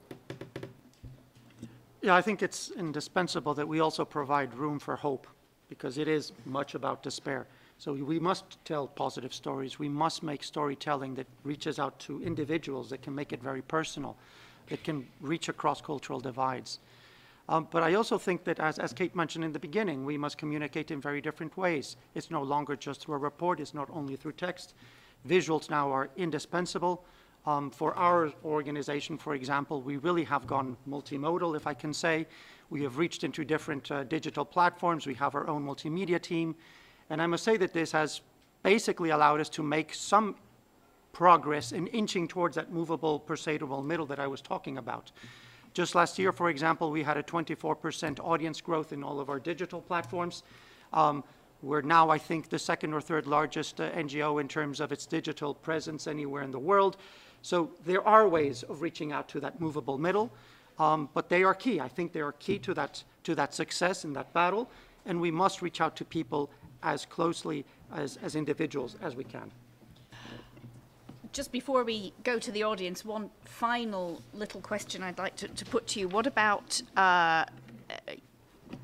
Yeah, I think it's indispensable that we also provide room for hope, because it is much about despair. So we must tell positive stories. We must make storytelling that reaches out to individuals, that can make it very personal, that can reach across cultural divides. But I also think that, as Kate mentioned in the beginning, we must communicate in very different ways. It's no longer just through a report. It's not only through text. Visuals now are indispensable. For our organization, for example, we really have gone multimodal, if I can say. We have reached into different digital platforms. We have our own multimedia team. And I must say that this has basically allowed us to make some progress in inching towards that movable, persuadable middle that I was talking about. Just last year, for example, we had a 24% audience growth in all of our digital platforms. We're now, I think, the second or third largest NGO in terms of its digital presence anywhere in the world. So there are ways of reaching out to that movable middle, but they are key. I think they are key to that success in that battle, and we must reach out to people as closely as individuals as we can. Just before we go to the audience, one final little question I'd like to put to you. What about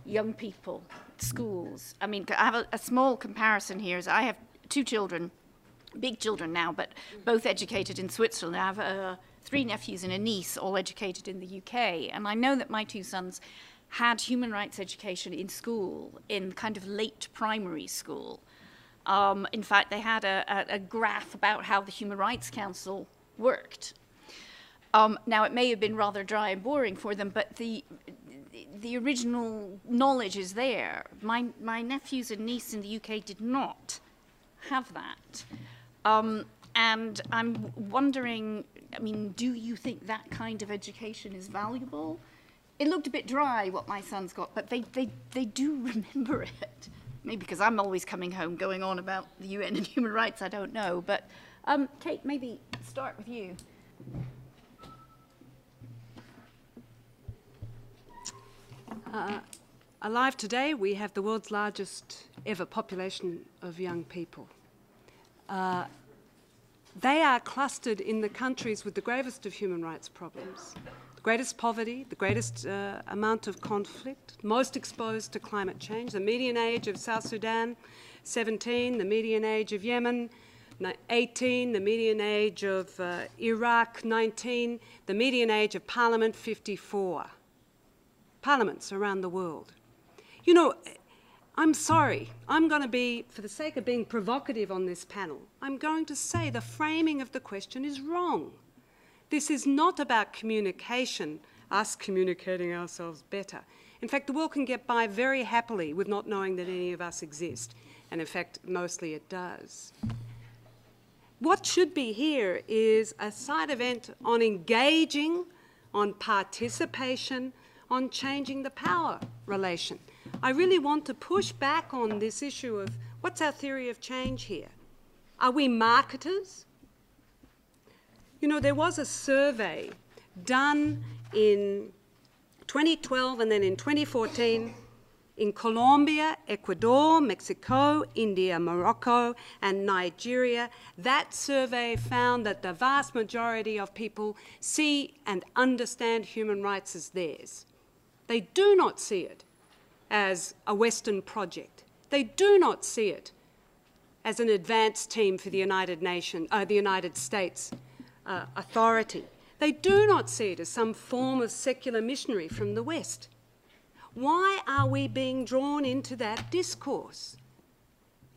young people, schools? I mean, I have a small comparison here. Is I have 2 children, big children now, but both educated in Switzerland. I have 3 nephews and a niece, all educated in the UK. And I know that my 2 sons had human rights education in school, in kind of late primary school. In fact, they had a graph about how the Human Rights Council worked. Now, it may have been rather dry and boring for them, but the original knowledge is there. My nephews and niece in the UK did not have that. And I'm wondering, I mean, do you think that kind of education is valuable? It looked a bit dry, what my sons got, but they do remember it. Maybe because I'm always coming home going on about the UN and human rights, I don't know. But Kate, maybe start with you. Alive today, we have the world's largest ever population of young people. They are clustered in the countries with the gravest of human rights problems. Greatest poverty, the greatest amount of conflict, most exposed to climate change. The median age of South Sudan, 17. The median age of Yemen, 18. The median age of Iraq, 19. The median age of Parliament, 54. Parliaments around the world. You know, I'm sorry. I'm going to be, for the sake of being provocative on this panel, I'm going to say the framing of the question is wrong. This is not about communication, us communicating ourselves better. In fact, the world can get by very happily with not knowing that any of us exist. And in fact, mostly it does. What should be here is a side event on engaging, on participation, on changing the power relation. I really want to push back on this issue of what's our theory of change here? Are we marketers? You know, there was a survey done in 2012 and then in 2014 in Colombia, Ecuador, Mexico, India, Morocco, and Nigeria. That survey found that the vast majority of people see and understand human rights as theirs. They do not see it as a Western project. They do not see it as an advance team for the United States authority. They do not see it as some form of secular missionary from the West. Why are we being drawn into that discourse?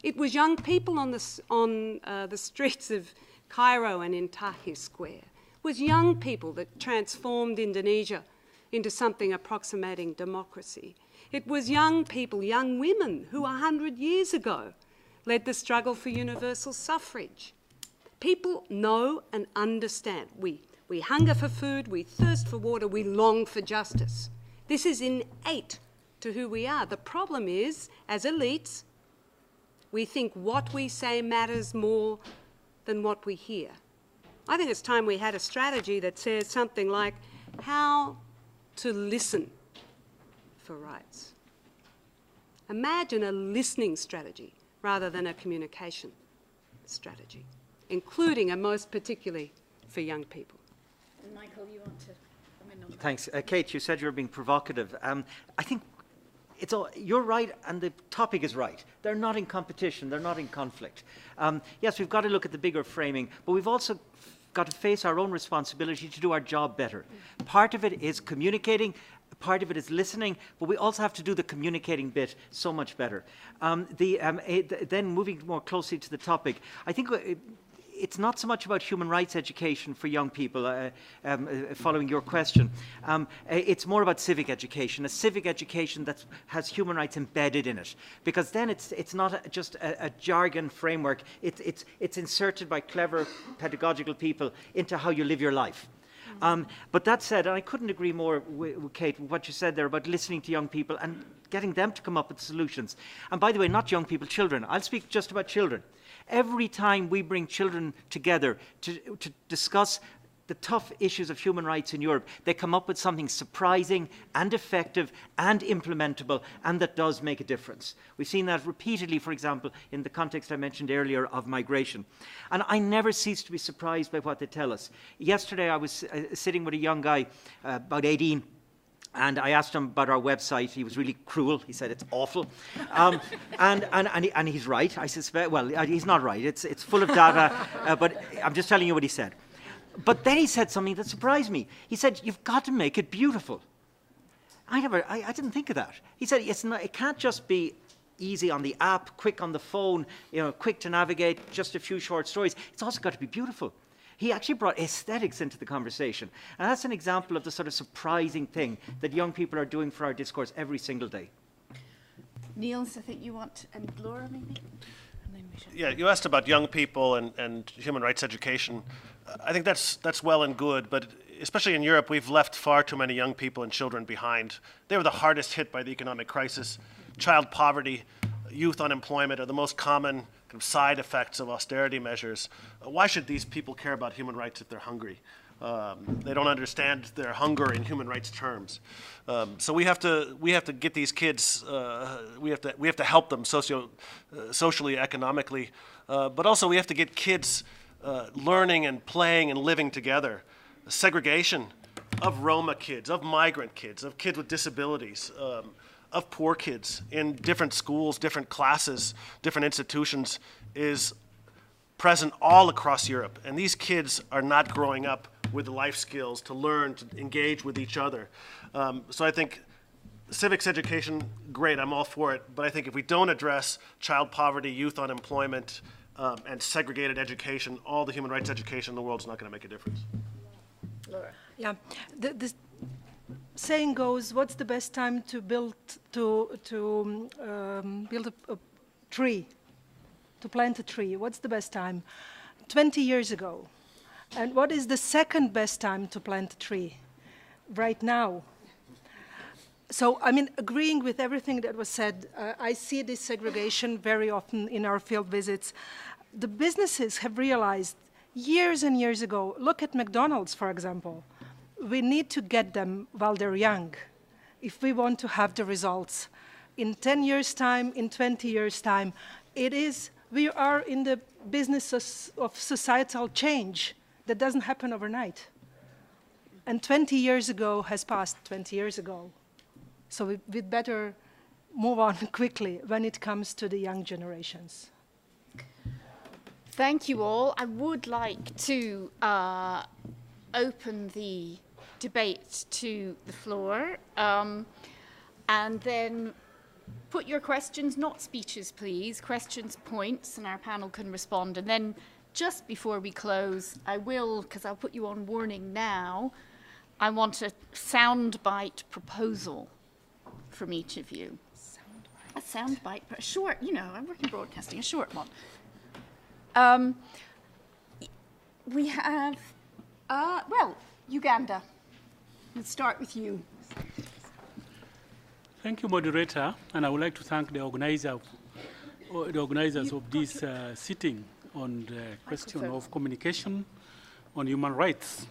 It was young people on the streets of Cairo and in Tahrir Square. It was young people that transformed Indonesia into something approximating democracy. It was young people, young women who 100 years ago led the struggle for universal suffrage. People know and understand. We hunger for food, we thirst for water, we long for justice. This is innate to who we are. The problem is, as elites, we think what we say matters more than what we hear. I think it's time we had a strategy that says something like how to listen for rights. Imagine a listening strategy rather than a communication strategy, including and most particularly for young people. And Michael, you want to come in on that? Thanks. Kate, you said you were being provocative. I think you're right, and the topic is right. They're not in competition. They're not in conflict. Yes, we've got to look at the bigger framing, but we've also got to face our own responsibility to do our job better. Part of it is communicating. part of it is listening, but we also have to do the communicating bit so much better. Then moving more closely to the topic, I think it's not so much about human rights education for young people, following your question. It's more about civic education, a civic education that has human rights embedded in it. Because then it's not just a jargon framework, it's inserted by clever pedagogical people into how you live your life. But that said, and I couldn't agree more with Kate, with what you said there about listening to young people and getting them to come up with solutions. And by the way, not young people, children. I'll speak just about children. Every time we bring children together to discuss the tough issues of human rights in Europe, they come up with something surprising and effective and implementable, and that does make a difference. We've seen that repeatedly, for example, in the context I mentioned earlier of migration. And I never cease to be surprised by what they tell us. Yesterday I was sitting with a young guy, about 18, and I asked him about our website. He was really cruel. He said it's awful, and he's right. I suspect. Well, he's not right. It's full of data, but I'm just telling you what he said. But then he said something that surprised me. He said, "You've got to make it beautiful." I didn't think of that. He said, it can't just be easy on the app, quick on the phone, quick to navigate, just a few short stories. It's also got to be beautiful. He actually brought aesthetics into the conversation. And that's an example of the sort of surprising thing that young people are doing for our discourse every single day. Nils, I think you want, and Lora maybe? And then we should... Yeah, you asked about young people and human rights education. I think that's well and good, but especially in Europe, we've left far too many young people and children behind. They were the hardest hit by the economic crisis. Child poverty, youth unemployment are the most common kind of side effects of austerity measures. Why should these people care about human rights if they're hungry? They don't understand their hunger in human rights terms. So we have to get these kids. We have to help them socially, economically, but also we have to get kids learning and playing and living together. Segregation of Roma kids, of migrant kids, of kids with disabilities, of poor kids in different schools, different classes, different institutions is present all across Europe. And these kids are not growing up with the life skills to learn, to engage with each other. So I think civics education, great, I'm all for it. But I think if we don't address child poverty, youth unemployment, and segregated education, all the human rights education in the world is not going to make a difference. Lora. Yeah, the saying goes, what's the best time to build a tree, to plant a tree? What's the best time? 20 years ago. And what is the second best time to plant a tree? Right now. So, I mean, agreeing with everything that was said, I see this segregation very often in our field visits. The businesses have realized years and years ago, look at McDonald's, for example. We need to get them while they're young if we want to have the results. In 10 years' time, in 20 years' time, we are in the business of societal change that doesn't happen overnight. And 20 years ago has passed 20 years ago. So we'd better move on quickly when it comes to the young generations. Thank you all. I would like to open the debate to the floor and then put your questions, not speeches please, questions, points, and our panel can respond. And then just before we close, I will, because I'll put you on warning now, I want a soundbite proposal from each of you. A soundbite, but a short, I'm working broadcasting, a short one. We have, Uganda. Let's start with you. Thank you, moderator, and I would like to thank the organizers of this sitting on the question of communication on human rights.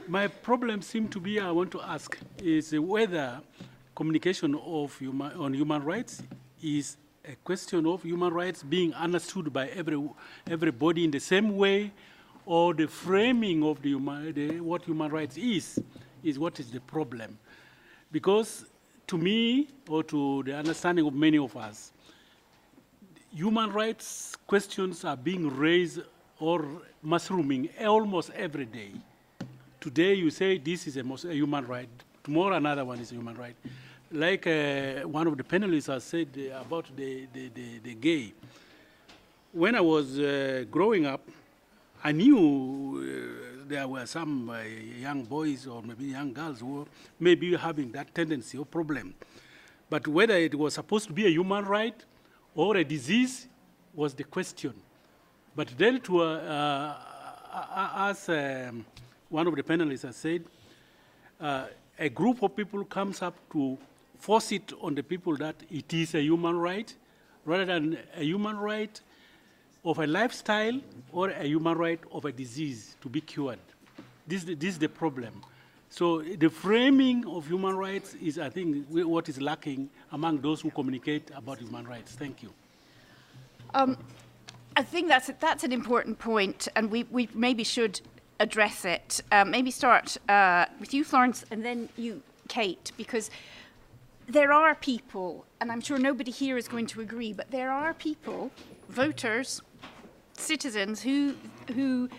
My problem seems to be, I want to ask, is whether communication on human rights is a question of human rights being understood by everybody in the same way, or the framing of what human rights is what is the problem. Because to me, or to the understanding of many of us, human rights questions are being raised or mushrooming almost every day. Today you say this is a human right tomorrow another one is a human right. Like one of the panelists has said about the gay. When I was growing up, I knew there were some young boys or maybe young girls who were maybe having that tendency or problem. But whether it was supposed to be a human right or a disease was the question. But then to as one of the panelists has said, a group of people comes up to force it on the people that it is a human right, rather than a human right of a lifestyle or a human right of a disease to be cured. This is the problem. So the framing of human rights is, I think, what is lacking among those who communicate about human rights. Thank you. I think that's an important point, and we maybe should address it. Maybe start with you, Florence, and then you, Kate, because there are people, and I'm sure nobody here is going to agree, but there are people, voters, citizens, who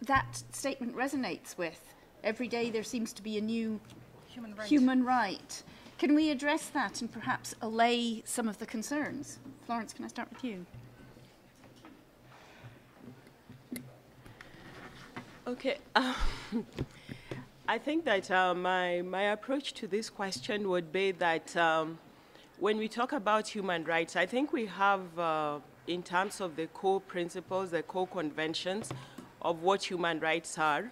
that statement resonates with. Every day there seems to be a new human right. Can we address that and perhaps allay some of the concerns? Florence, can I start with you? Okay. I think that my approach to this question would be that when we talk about human rights, I think we have, in terms of the core principles, the core conventions of what human rights are.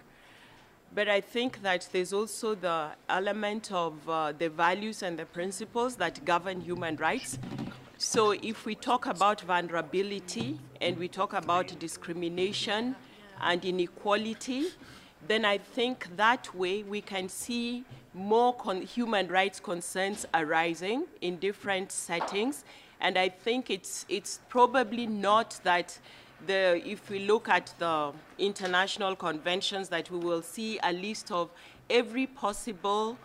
But I think that there's also the element of the values and the principles that govern human rights. So if we talk about vulnerability and we talk about discrimination and inequality, then I think that way we can see more human rights concerns arising in different settings. And I think it's probably not that if we look at the international conventions, that we will see a list of every possible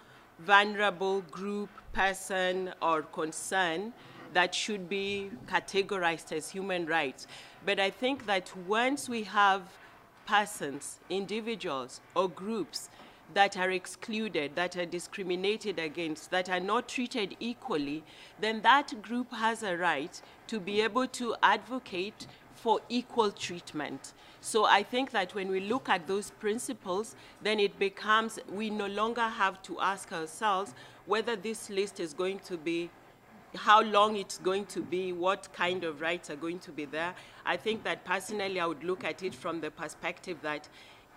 vulnerable group, person, or concern that should be categorized as human rights. But I think that once we have persons, individuals, or groups that are excluded, that are discriminated against, that are not treated equally, then that group has a right to be able to advocate for equal treatment. So I think that when we look at those principles, then it becomes, we no longer have to ask ourselves whether this list is going to be, how long it's going to be, what kind of rights are going to be there. I think that personally I would look at it from the perspective that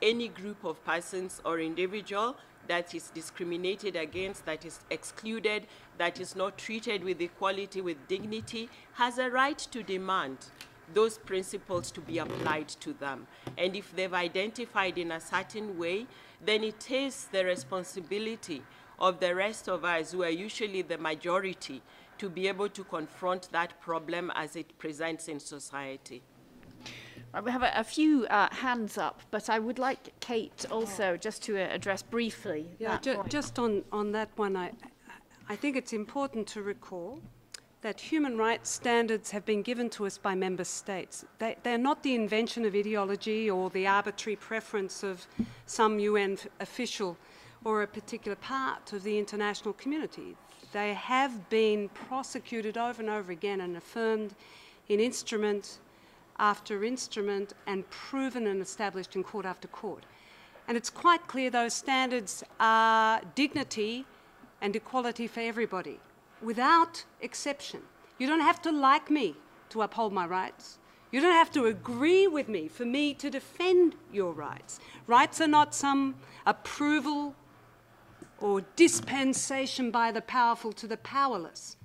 any group of persons or individual that is discriminated against, that is excluded, that is not treated with equality, with dignity, has a right to demand those principles to be applied to them. And if they've identified in a certain way, then it is the responsibility of the rest of us, who are usually the majority, to be able to confront that problem as it presents in society. Right, we have a few hands up, but I would like Kate also just to address briefly. Yeah, just on that one, I think it's important to recall that human rights standards have been given to us by member states. They're not the invention of ideology or the arbitrary preference of some UN official or a particular part of the international community. They have been prosecuted over and over again and affirmed in instrument after instrument and proven and established in court after court. And it's quite clear those standards are dignity and equality for everybody, without exception. You don't have to like me to uphold my rights. You don't have to agree with me for me to defend your rights. Rights are not some approval or dispensation by the powerful to the powerless.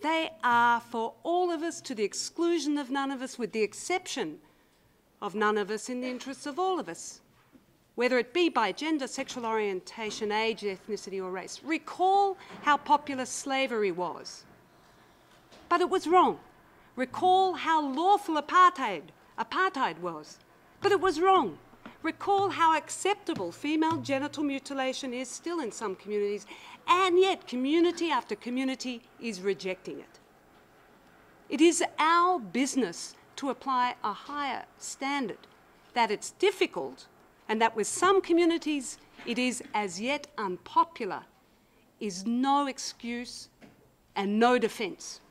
They are for all of us, to the exclusion of none of us, with the exception of none of us, in the interests of all of us, whether it be by gender, sexual orientation, age, ethnicity, or race. Recall how popular slavery was, but it was wrong. Recall how lawful apartheid was, but it was wrong. Recall how acceptable female genital mutilation is still in some communities, and yet community after community is rejecting it. It is our business to apply a higher standard, that it's difficult, and that with some communities it is as yet unpopular is no excuse and no defence.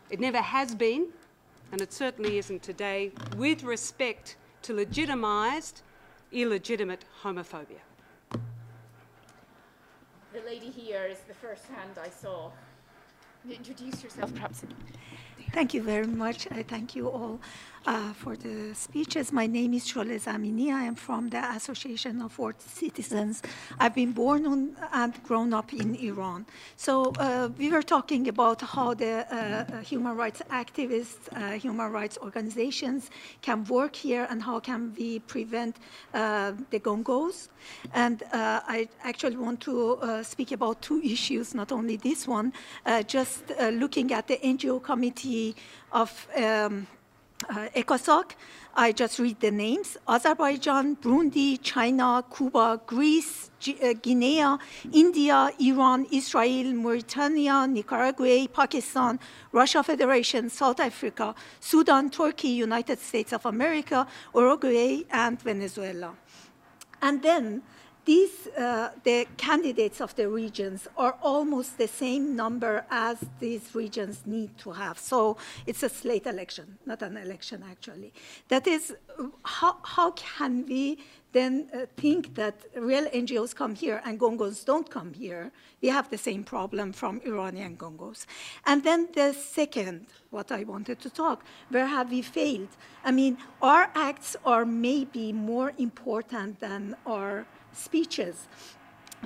It never has been, and it certainly isn't today, with respect to legitimised, illegitimate homophobia. The lady here is the first hand I saw. Introduce yourself, perhaps. Thank you very much. I thank you all for the speeches. My name is Shole Zamini. I am from the Association of World Citizens. I've been born and grown up in Iran. So we were talking about how the human rights activists, human rights organizations can work here and how can we prevent the gongos. And I actually want to speak about two issues, not only this one, just looking at the NGO committee of ECOSOC. I just read the names: Azerbaijan, Burundi, China, Cuba, Greece, Guinea, India, Iran, Israel, Mauritania, Nicaragua, Pakistan, Russia Federation, South Africa, Sudan, Turkey, United States of America, Uruguay, and Venezuela. And then these, the candidates of the regions are almost the same number as these regions need to have. So it's a slate election, not an election actually. That is, how can we then think that real NGOs come here and Gongos don't come here? We have the same problem from Iranian Gongos. And then the second, what I wanted to talk, where have we failed? I mean, our acts are maybe more important than our speeches.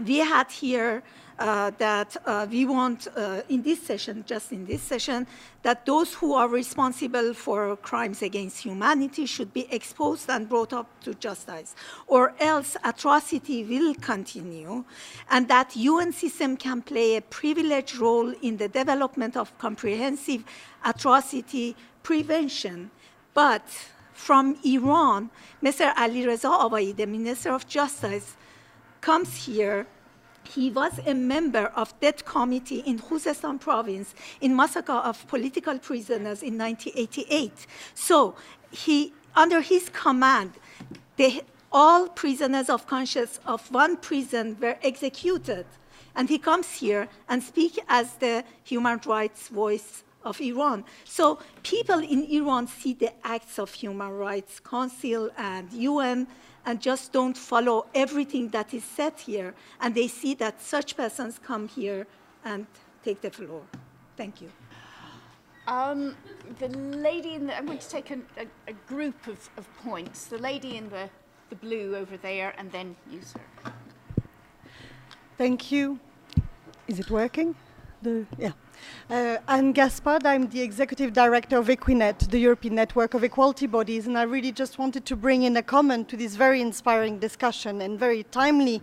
We had here that we want in this session, just in this session, that those who are responsible for crimes against humanity should be exposed and brought up to justice, or else atrocity will continue, and that UN system can play a privileged role in the development of comprehensive atrocity prevention. But from Iran, Mr. Alireza Avayi, the Minister of Justice, comes here. He was a member of that committee in Khuzestan province in massacre of political prisoners in 1988. So under his command, all prisoners of conscience of one prison were executed. And he comes here and speaks as the human rights voice of Iran. So people in Iran see the acts of Human Rights Council and UN and just don't follow everything that is said here. And they see that such persons come here and take the floor. Thank you. The lady in the, I'm going to take a group of points. The lady in the blue over there, and then you, sir. Thank you. Is it working? Yeah. I'm Gaspard. I'm the Executive Director of Equinet, the European Network of Equality Bodies, and I really just wanted to bring in a comment to this very inspiring discussion and very timely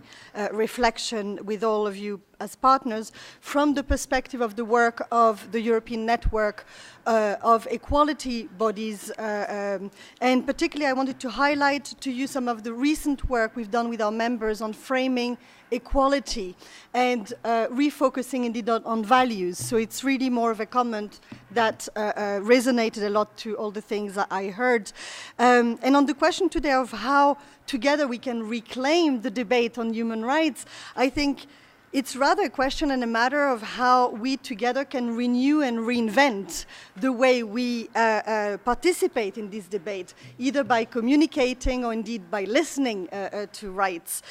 reflection with all of you as partners from the perspective of the work of the European Network of Equality Bodies. And particularly I wanted to highlight to you some of the recent work we've done with our members on framing equality and refocusing indeed on values. So it's really more of a comment that resonated a lot to all the things that I heard. And on the question today of how together we can reclaim the debate on human rights, I think it's rather a question and a matter of how we together can renew and reinvent the way we participate in this debate, either by communicating or indeed by listening to rights.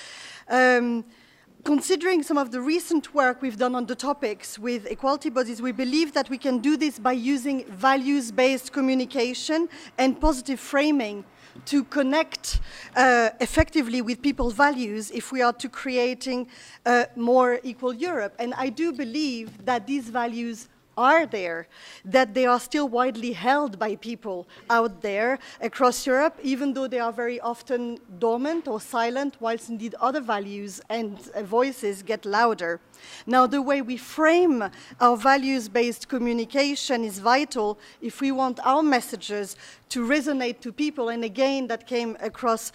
Considering some of the recent work we've done on the topics with equality bodies, we believe that we can do this by using values-based communication and positive framing to connect effectively with people's values if we are to creating a more equal Europe. And I do believe that these values are there, that they are still widely held by people out there across Europe, even though they are very often dormant or silent, whilst indeed other values and voices get louder. Now, the way we frame our values-based communication is vital if we want our messages to resonate to people, and again, that came across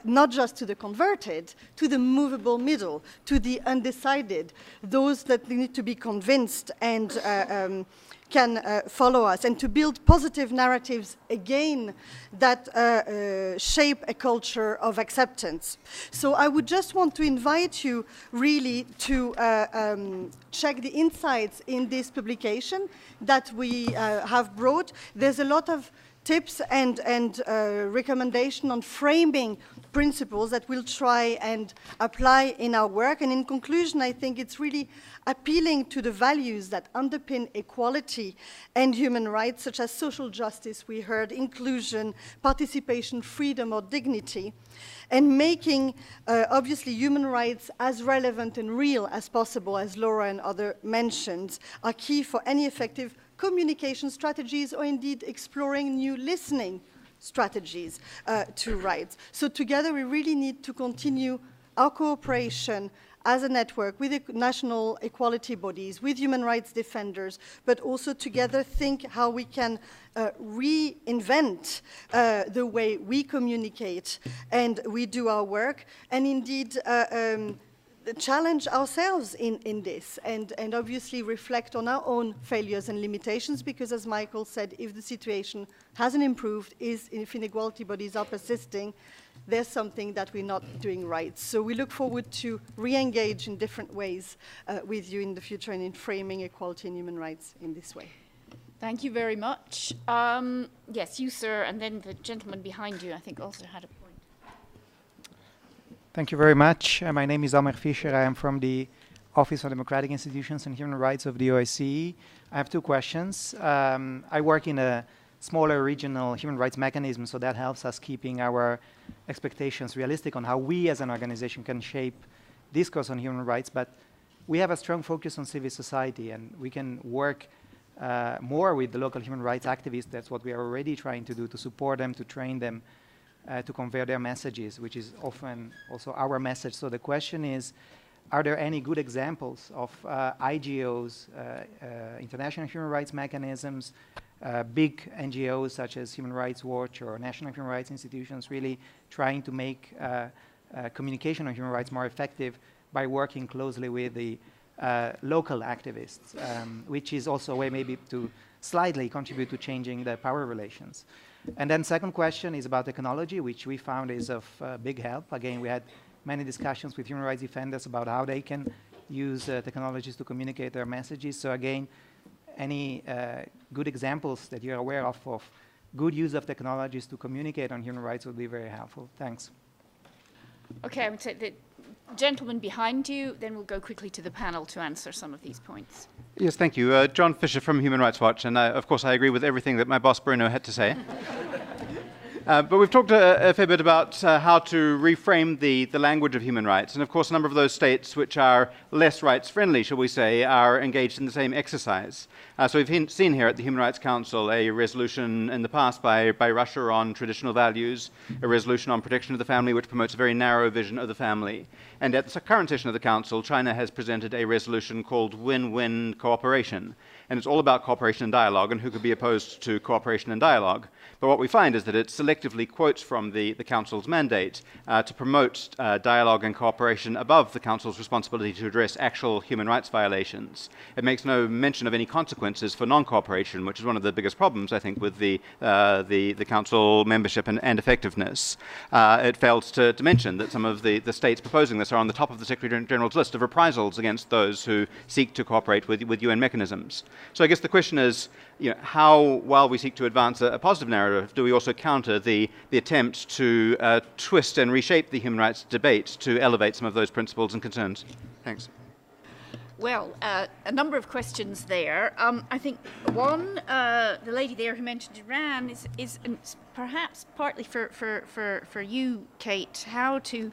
not just to the converted, to the movable middle, to the undecided, those that need to be convinced and can follow us, and to build positive narratives again that shape a culture of acceptance. So I would just want to invite you really to check the insights in this publication that we have brought. There's a lot of tips and recommendation on framing principles that we'll try and apply in our work. And in conclusion, I think it's really appealing to the values that underpin equality and human rights, such as social justice, we heard, inclusion, participation, freedom, or dignity, and making, obviously, human rights as relevant and real as possible, as Lora and others mentioned, are key for any effective communication strategies, or indeed exploring new listening strategies to rights. So together we really need to continue our cooperation as a network with the national equality bodies, with human rights defenders, but also together think how we can reinvent the way we communicate and we do our work, and indeed challenge ourselves in this, and obviously reflect on our own failures and limitations, because as Michael said, if the situation hasn't improved, if inequality bodies are persisting, there's something that we're not doing right. So we look forward to re-engage in different ways with you in the future and in framing equality and human rights in this way. Thank you very much. Yes, you, sir, and then the gentleman behind you, I think, also had a point. Thank you very much. My name is Elmer Fischer. I am from the Office on Democratic Institutions and Human Rights of the OSCE. I have two questions. I work in a smaller regional human rights mechanism, so that helps us keeping our expectations realistic on how we as an organization can shape discourse on human rights. But we have a strong focus on civil society, and we can work more with the local human rights activists. That's what we are already trying to do, to support them, to train them, to convey their messages, which is often also our message. So the question is, are there any good examples of IGOs, international human rights mechanisms, big NGOs such as Human Rights Watch or national human rights institutions really trying to make communication on human rights more effective by working closely with the local activists, which is also a way maybe to slightly contribute to changing the power relations. And then second question is about technology, which we found is of big help. Again, we had many discussions with human rights defenders about how they can use technologies to communicate their messages. So again, any good examples that you're aware of good use of technologies to communicate on human rights would be very helpful. Thanks. Okay, I would say the gentleman behind you, then we'll go quickly to the panel to answer some of these points. Yes, thank you. John Fisher from Human Rights Watch, and of course I agree with everything that my boss Bruno had to say. But we've talked a fair bit about how to reframe the language of human rights, and of course a number of those states which are less rights-friendly, shall we say, are engaged in the same exercise. So we've seen here at the Human Rights Council a resolution in the past by Russia on traditional values, a resolution on protection of the family which promotes a very narrow vision of the family. And at the current session of the Council, China has presented a resolution called Win-Win Cooperation. And it's all about cooperation and dialogue, and who could be opposed to cooperation and dialogue. But what we find is that it selectively quotes from the Council's mandate to promote dialogue and cooperation above the Council's responsibility to address actual human rights violations. It makes no mention of any consequences for non-cooperation, which is one of the biggest problems, I think, with the Council membership and effectiveness. It fails to mention that some of the states proposing this are on the top of the Secretary General's list of reprisals against those who seek to cooperate with UN mechanisms. So I guess the question is, how, while we seek to advance a positive narrative, do we also counter the attempt to twist and reshape the human rights debate to elevate some of those principles and concerns? Thanks. Well, a number of questions there. I think one, the lady there who mentioned Iran is perhaps partly for you, Kate, how to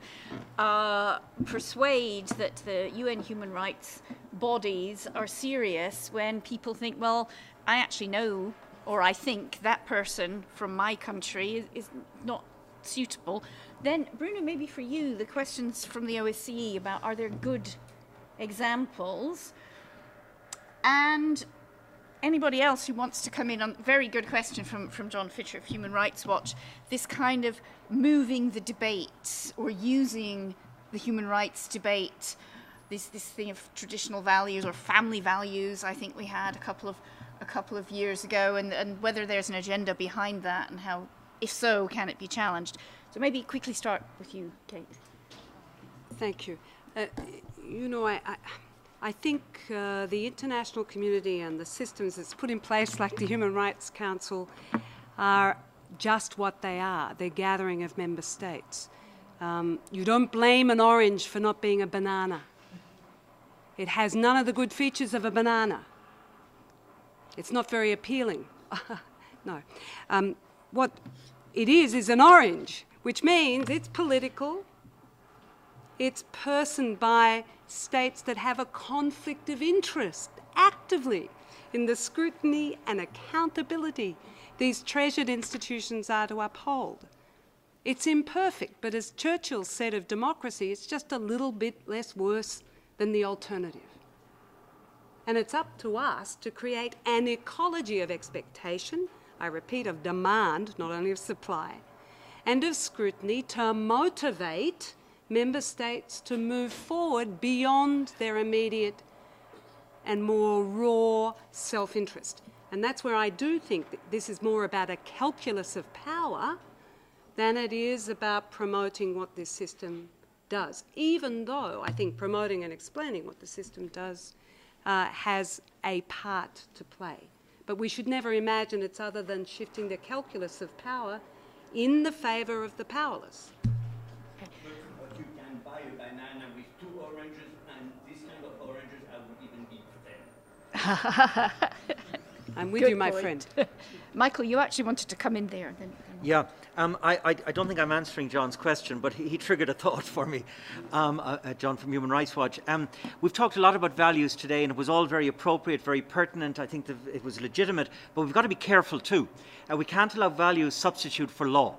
persuade that the UN human rights bodies are serious when people think, well, I actually know, or I think that person from my country is not suitable. Then, Bruno, maybe for you, the questions from the OSCE about are there good examples, and anybody else who wants to come in on very good question from John Fisher of Human Rights Watch, this kind of moving the debate or using the human rights debate, this thing of traditional values or family values. I think we had a couple of a couple of years ago, and whether there's an agenda behind that, and how, if so, can it be challenged? So maybe quickly start with you, Kate. Thank you. You know, I think the international community and the systems that's put in place, like the Human Rights Council, are just what they are. They're gathering of member states. You don't blame an orange for not being a banana. It has none of the good features of a banana. It's not very appealing. No. What it is an orange, which means it's political. It's personed by states that have a conflict of interest actively in the scrutiny and accountability these treasured institutions are to uphold. It's imperfect, but as Churchill said of democracy, it's just a little bit less worse than the alternative. And it's up to us to create an ecology of expectation, I repeat, of demand, not only of supply, and of scrutiny to motivate member states to move forward beyond their immediate and more raw self-interest. And that's where I do think that this is more about a calculus of power than it is about promoting what this system does, even though I think promoting and explaining what the system does has a part to play. But we should never imagine it's other than shifting the calculus of power in the favour of the powerless. But you can buy a banana with 2 oranges, and this kind of oranges I would even eat them. I'm with you, my friend. Michael, you actually wanted to come in there. Yeah, I don't think I'm answering John's question, but he triggered a thought for me, John from Human Rights Watch. We've talked a lot about values today, and it was all very appropriate, very pertinent. I think that it was legitimate, but we've got to be careful too. We can't allow values substitute for law.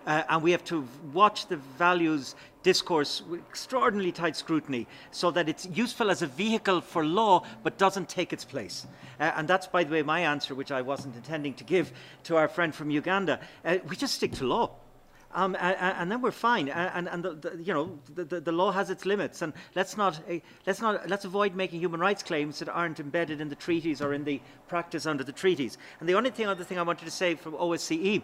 And we have to watch the values discourse with extraordinarily tight scrutiny so that it's useful as a vehicle for law but doesn't take its place. And that's, by the way, my answer, which I wasn't intending to give to our friend from Uganda. We just stick to law. And then we're fine. And the law has its limits. And let's avoid making human rights claims that aren't embedded in the treaties or in the practice under the treaties. And the other thing I wanted to say from OSCE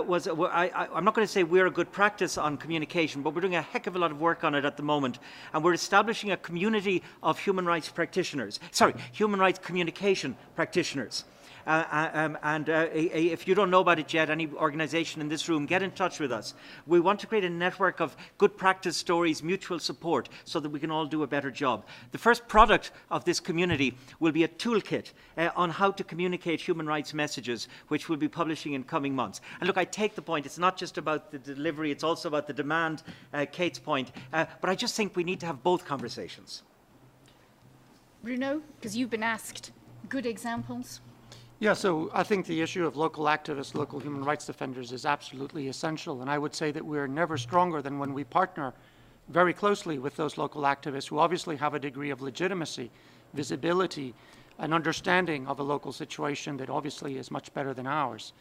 was, I'm not going to say we're a good practice on communication, but we're doing a heck of a lot of work on it at the moment. And we're establishing a community of human rights practitioners. Sorry, human rights communication practitioners. If you don't know about it yet, any organisation in this room, get in touch with us. We want to create a network of good practice stories, mutual support, so that we can all do a better job. The first product of this community will be a toolkit on how to communicate human rights messages, which we'll be publishing in coming months. And look, I take the point, it's not just about the delivery, it's also about the demand, Kate's point. But I just think we need to have both conversations. Bruno, because you've been asked, good examples? Yeah, so I think the issue of local activists, local human rights defenders is absolutely essential. And I would say that we're never stronger than when we partner very closely with those local activists who obviously have a degree of legitimacy, visibility, an understanding of a local situation that obviously is much better than ours.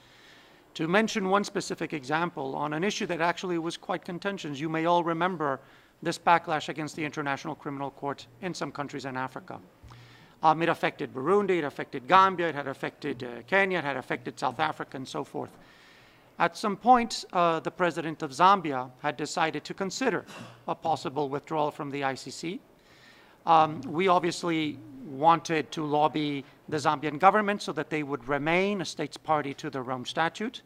To mention one specific example on an issue that actually was quite contentious, you may all remember this backlash against the International Criminal Court in some countries in Africa. It affected Burundi, it affected Gambia, it had affected Kenya, it had affected South Africa, and so forth. At some point, the president of Zambia had decided to consider a possible withdrawal from the ICC. We obviously wanted to lobby the Zambian government so that they would remain a states party to the Rome Statute.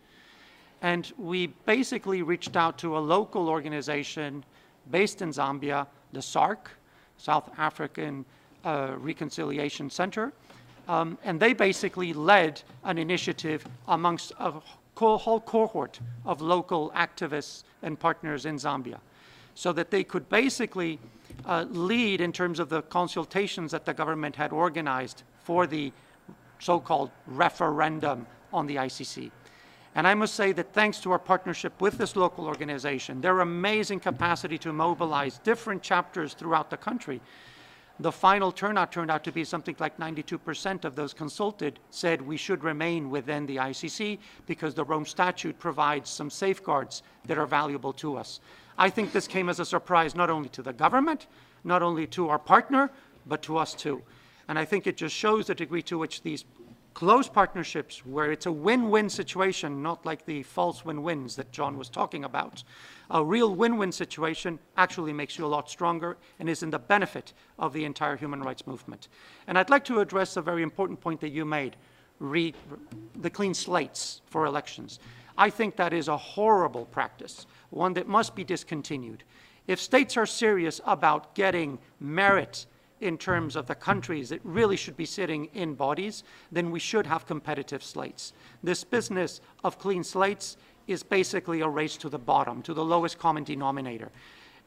And we basically reached out to a local organization based in Zambia, the SARC, South African Reconciliation Center, and they basically led an initiative amongst a whole cohort of local activists and partners in Zambia, so that they could basically lead in terms of the consultations that the government had organized for the so-called referendum on the ICC. And I must say that thanks to our partnership with this local organization, their amazing capacity to mobilize different chapters throughout the country, the final turnout turned out to be something like 92% of those consulted said we should remain within the ICC because the Rome Statute provides some safeguards that are valuable to us. I think this came as a surprise not only to the government, not only to our partner, but to us too. And I think it just shows the degree to which these close partnerships where it's a win-win situation, not like the false win-wins that John was talking about. A real win-win situation actually makes you a lot stronger and is in the benefit of the entire human rights movement. And I'd like to address a very important point that you made, the clean slates for elections. I think that is a horrible practice, one that must be discontinued. If states are serious about getting merit in terms of the countries that really should be sitting in bodies, then we should have competitive slates. This business of clean slates is basically a race to the bottom, to the lowest common denominator.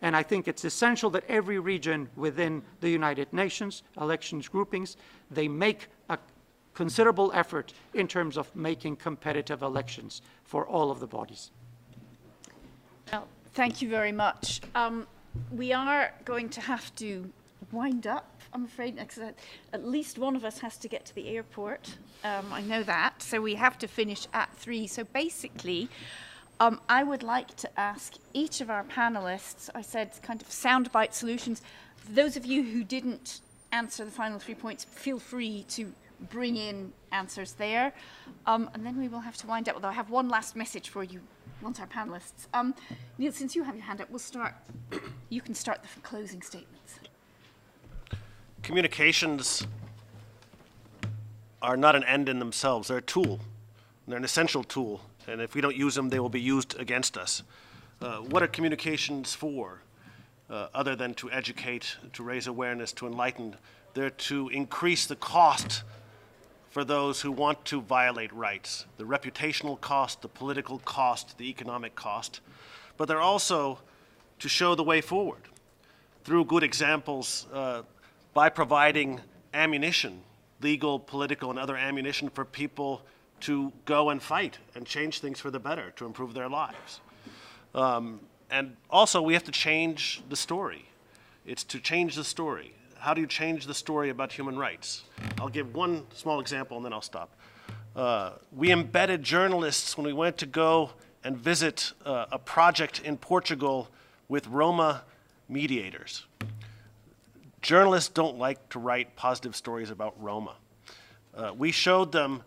And I think it's essential that every region within the United Nations, elections groupings, they make a considerable effort in terms of making competitive elections for all of the bodies. Well, thank you very much. We are going to have to wind up, I'm afraid, because at least one of us has to get to the airport. I know that, so we have to finish at 3. So basically, I would like to ask each of our panelists, I said kind of soundbite solutions. For those of you who didn't answer the final 3 points, feel free to bring in answers there. And then we will have to wind up, although I have one last message for you, once our panelists. Nils, since you have your hand up, we'll start. You can start the closing statements. Communications are not an end in themselves. They're a tool. They're an essential tool. And if we don't use them, they will be used against us. What are communications for? Other than to educate, to raise awareness, to enlighten? They're to increase the cost for those who want to violate rights, the reputational cost, the political cost, the economic cost. But they're also to show the way forward through good examples, by providing ammunition, legal, political, and other ammunition for people to go and fight and change things for the better, to improve their lives. And also, we have to change the story. It's to change the story. How do you change the story about human rights? I'll give one small example and then I'll stop. We embedded journalists when we went to go and visit a project in Portugal with Roma mediators. Journalists don't like to write positive stories about Roma. We showed them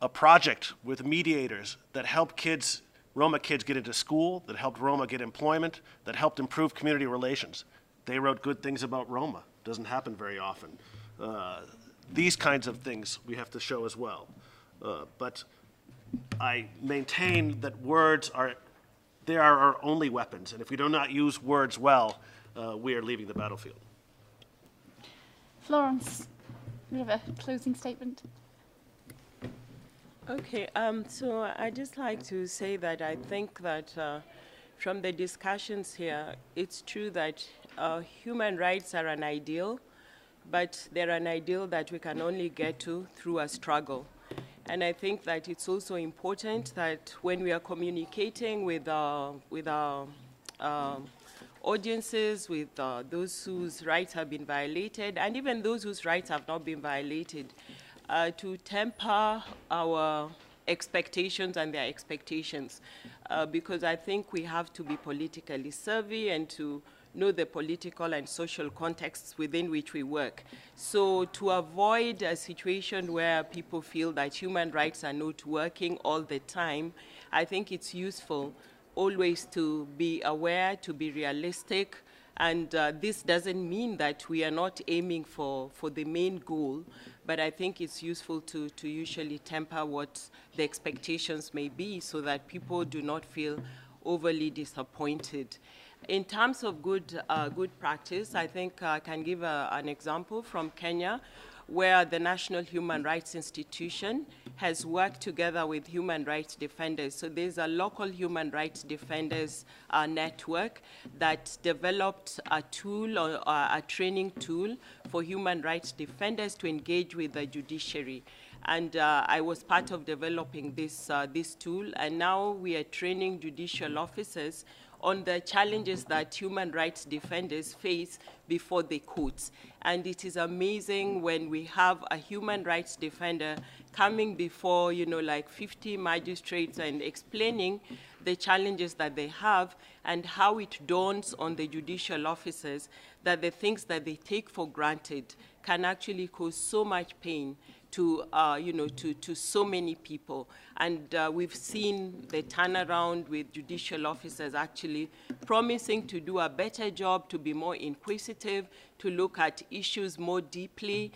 a project with mediators that helped kids, Roma kids, get into school, that helped Roma get employment, that helped improve community relations. They wrote good things about Roma. Doesn't happen very often. These kinds of things we have to show as well. But I maintain that words are our only weapons, and if we do not use words well, we are leaving the battlefield. Florence, you have a closing statement? Okay, so I'd just like to say that I think that from the discussions here, it's true that human rights are an ideal, but they're an ideal that we can only get to through a struggle. And I think that it's also important that when we are communicating with our audiences, with those whose rights have been violated, and even those whose rights have not been violated, to temper our expectations and their expectations, because I think we have to be politically savvy and to know the political and social contexts within which we work. So to avoid a situation where people feel that human rights are not working all the time, I think it's useful always to be aware, to be realistic, and this doesn't mean that we are not aiming for the main goal, but I think it's useful to usually temper what the expectations may be so that people do not feel overly disappointed. In terms of good practice, I think I can give an example from Kenya, where the National Human Rights Institution has worked together with human rights defenders. So there's a local human rights defenders network that developed a tool, or a training tool for human rights defenders to engage with the judiciary. And I was part of developing this tool, and now we are training judicial officers on the challenges that human rights defenders face before the courts. And it is amazing when we have a human rights defender coming before, like 50 magistrates and explaining the challenges that they have and how it dawns on the judicial officers that the things that they take for granted can actually cause so much pain to, to so many people. And we've seen the turnaround with judicial officers actually promising to do a better job, to be more inquisitive, to look at issues more deeply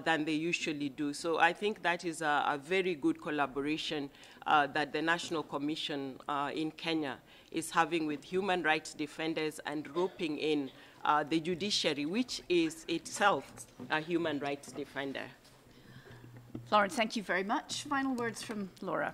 than they usually do. So I think that is a very good collaboration that the National Commission in Kenya is having with human rights defenders and roping in the judiciary, which is itself a human rights defender. Florence, thank you very much. Final words from Lora.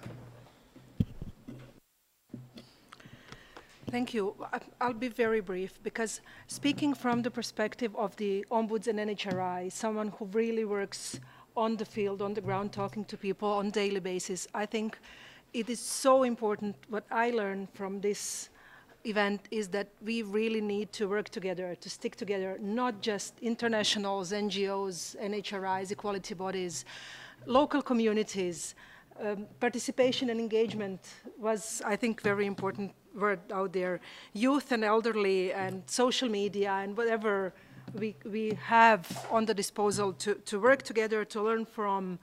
Thank you. I'll be very brief, because speaking from the perspective of the Ombuds and ENNHRI, someone who really works on the field, on the ground, talking to people on a daily basis, I think it is so important. What I learned from this event is that we really need to work together, to stick together, not just internationals, NGOs, NHRIs, equality bodies, local communities. Participation and engagement was, I think, very important word out there. Youth and elderly and social media and whatever we have on the disposal to work together, to learn from,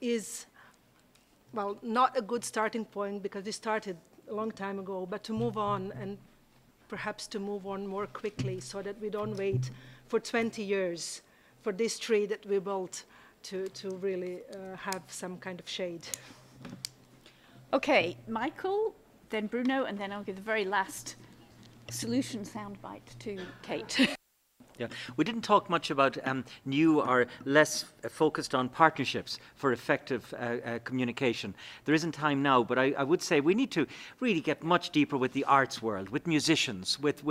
is, well, not a good starting point, because we started a long time ago, but to move on, and perhaps to move on more quickly, so that we don't wait for 20 years for this tree that we built to really have some kind of shade. Okay, Michael, then Bruno, and then I'll give the very last solution soundbite to Kate. Yeah, we didn't talk much about new or less focused on partnerships for effective communication. There isn't time now, but I would say we need to really get much deeper with the arts world, with musicians, with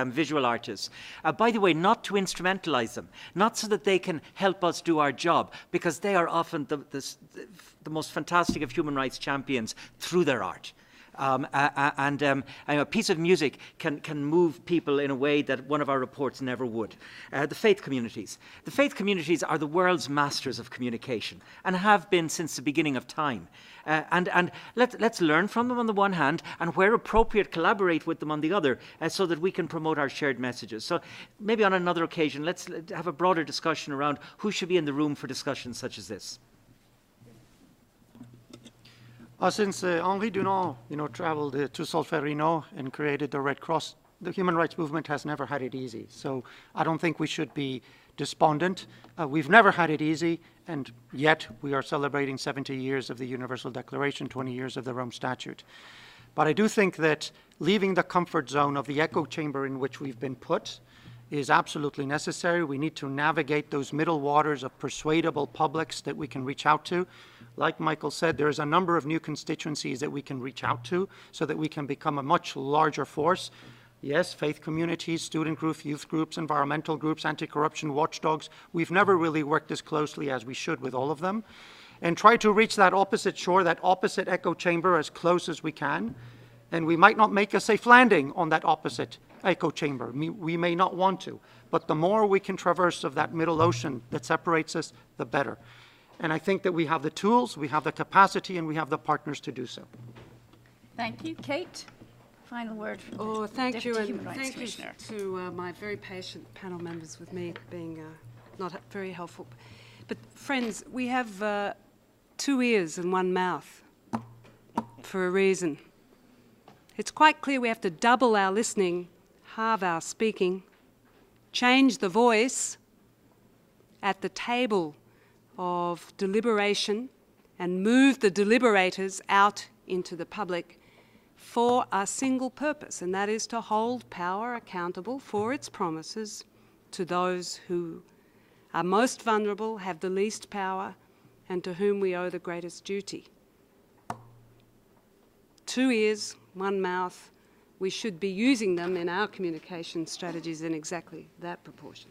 visual artists. By the way, not to instrumentalize them, not so that they can help us do our job, because they are often the most fantastic of human rights champions through their art. A piece of music can move people in a way that one of our reports never would. The faith communities. The faith communities are the world's masters of communication and have been since the beginning of time. And let's learn from them on the one hand, and where appropriate, collaborate with them on the other, so that we can promote our shared messages. So maybe on another occasion, let's have a broader discussion around who should be in the room for discussions such as this. Since Henri Dunant, traveled to Solferino and created the Red Cross, the human rights movement has never had it easy. So I don't think we should be despondent. We've never had it easy, and yet we are celebrating 70 years of the Universal Declaration, 20 years of the Rome Statute. But I do think that leaving the comfort zone of the echo chamber in which we've been put is absolutely necessary. We need to navigate those middle waters of persuadable publics that we can reach out to. Like Michael said, there's a number of new constituencies that we can reach out to so that we can become a much larger force. Yes, faith communities, student groups, youth groups, environmental groups, anti-corruption watchdogs. We've never really worked as closely as we should with all of them. And try to reach that opposite shore, that opposite echo chamber, as close as we can. And we might not make a safe landing on that opposite echo chamber. We may not want to. But the more we can traverse of that middle ocean that separates us, the better. And I think that we have the tools, we have the capacity, and we have the partners to do so. Thank you. Kate, final word from the Deputy you, and Human Rights thank Commissioner. you to my very patient panel members with me being not very helpful. But friends, we have 2 ears and 1 mouth for a reason. It's quite clear we have to double our listening, halve our speaking, change the voice at the table of deliberation, and move the deliberators out into the public for a single purpose, and that is to hold power accountable for its promises to those who are most vulnerable, have the least power, and to whom we owe the greatest duty. 2 ears, 1 mouth. We should be using them in our communication strategies in exactly that proportion.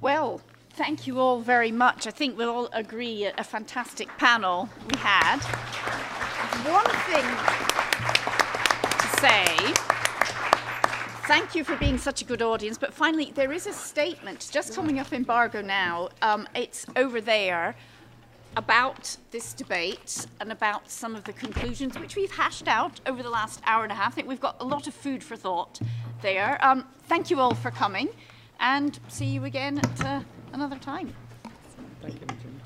Well, thank you all very much. I think we'll all agree a fantastic panel we had. One thing to say, thank you for being such a good audience, but finally there is a statement just coming up embargo now. It's over there about this debate and about some of the conclusions which we've hashed out over the last hour and a half. I think we've got a lot of food for thought there. Thank you all for coming, and see you again at another time. Thank you, Imogen.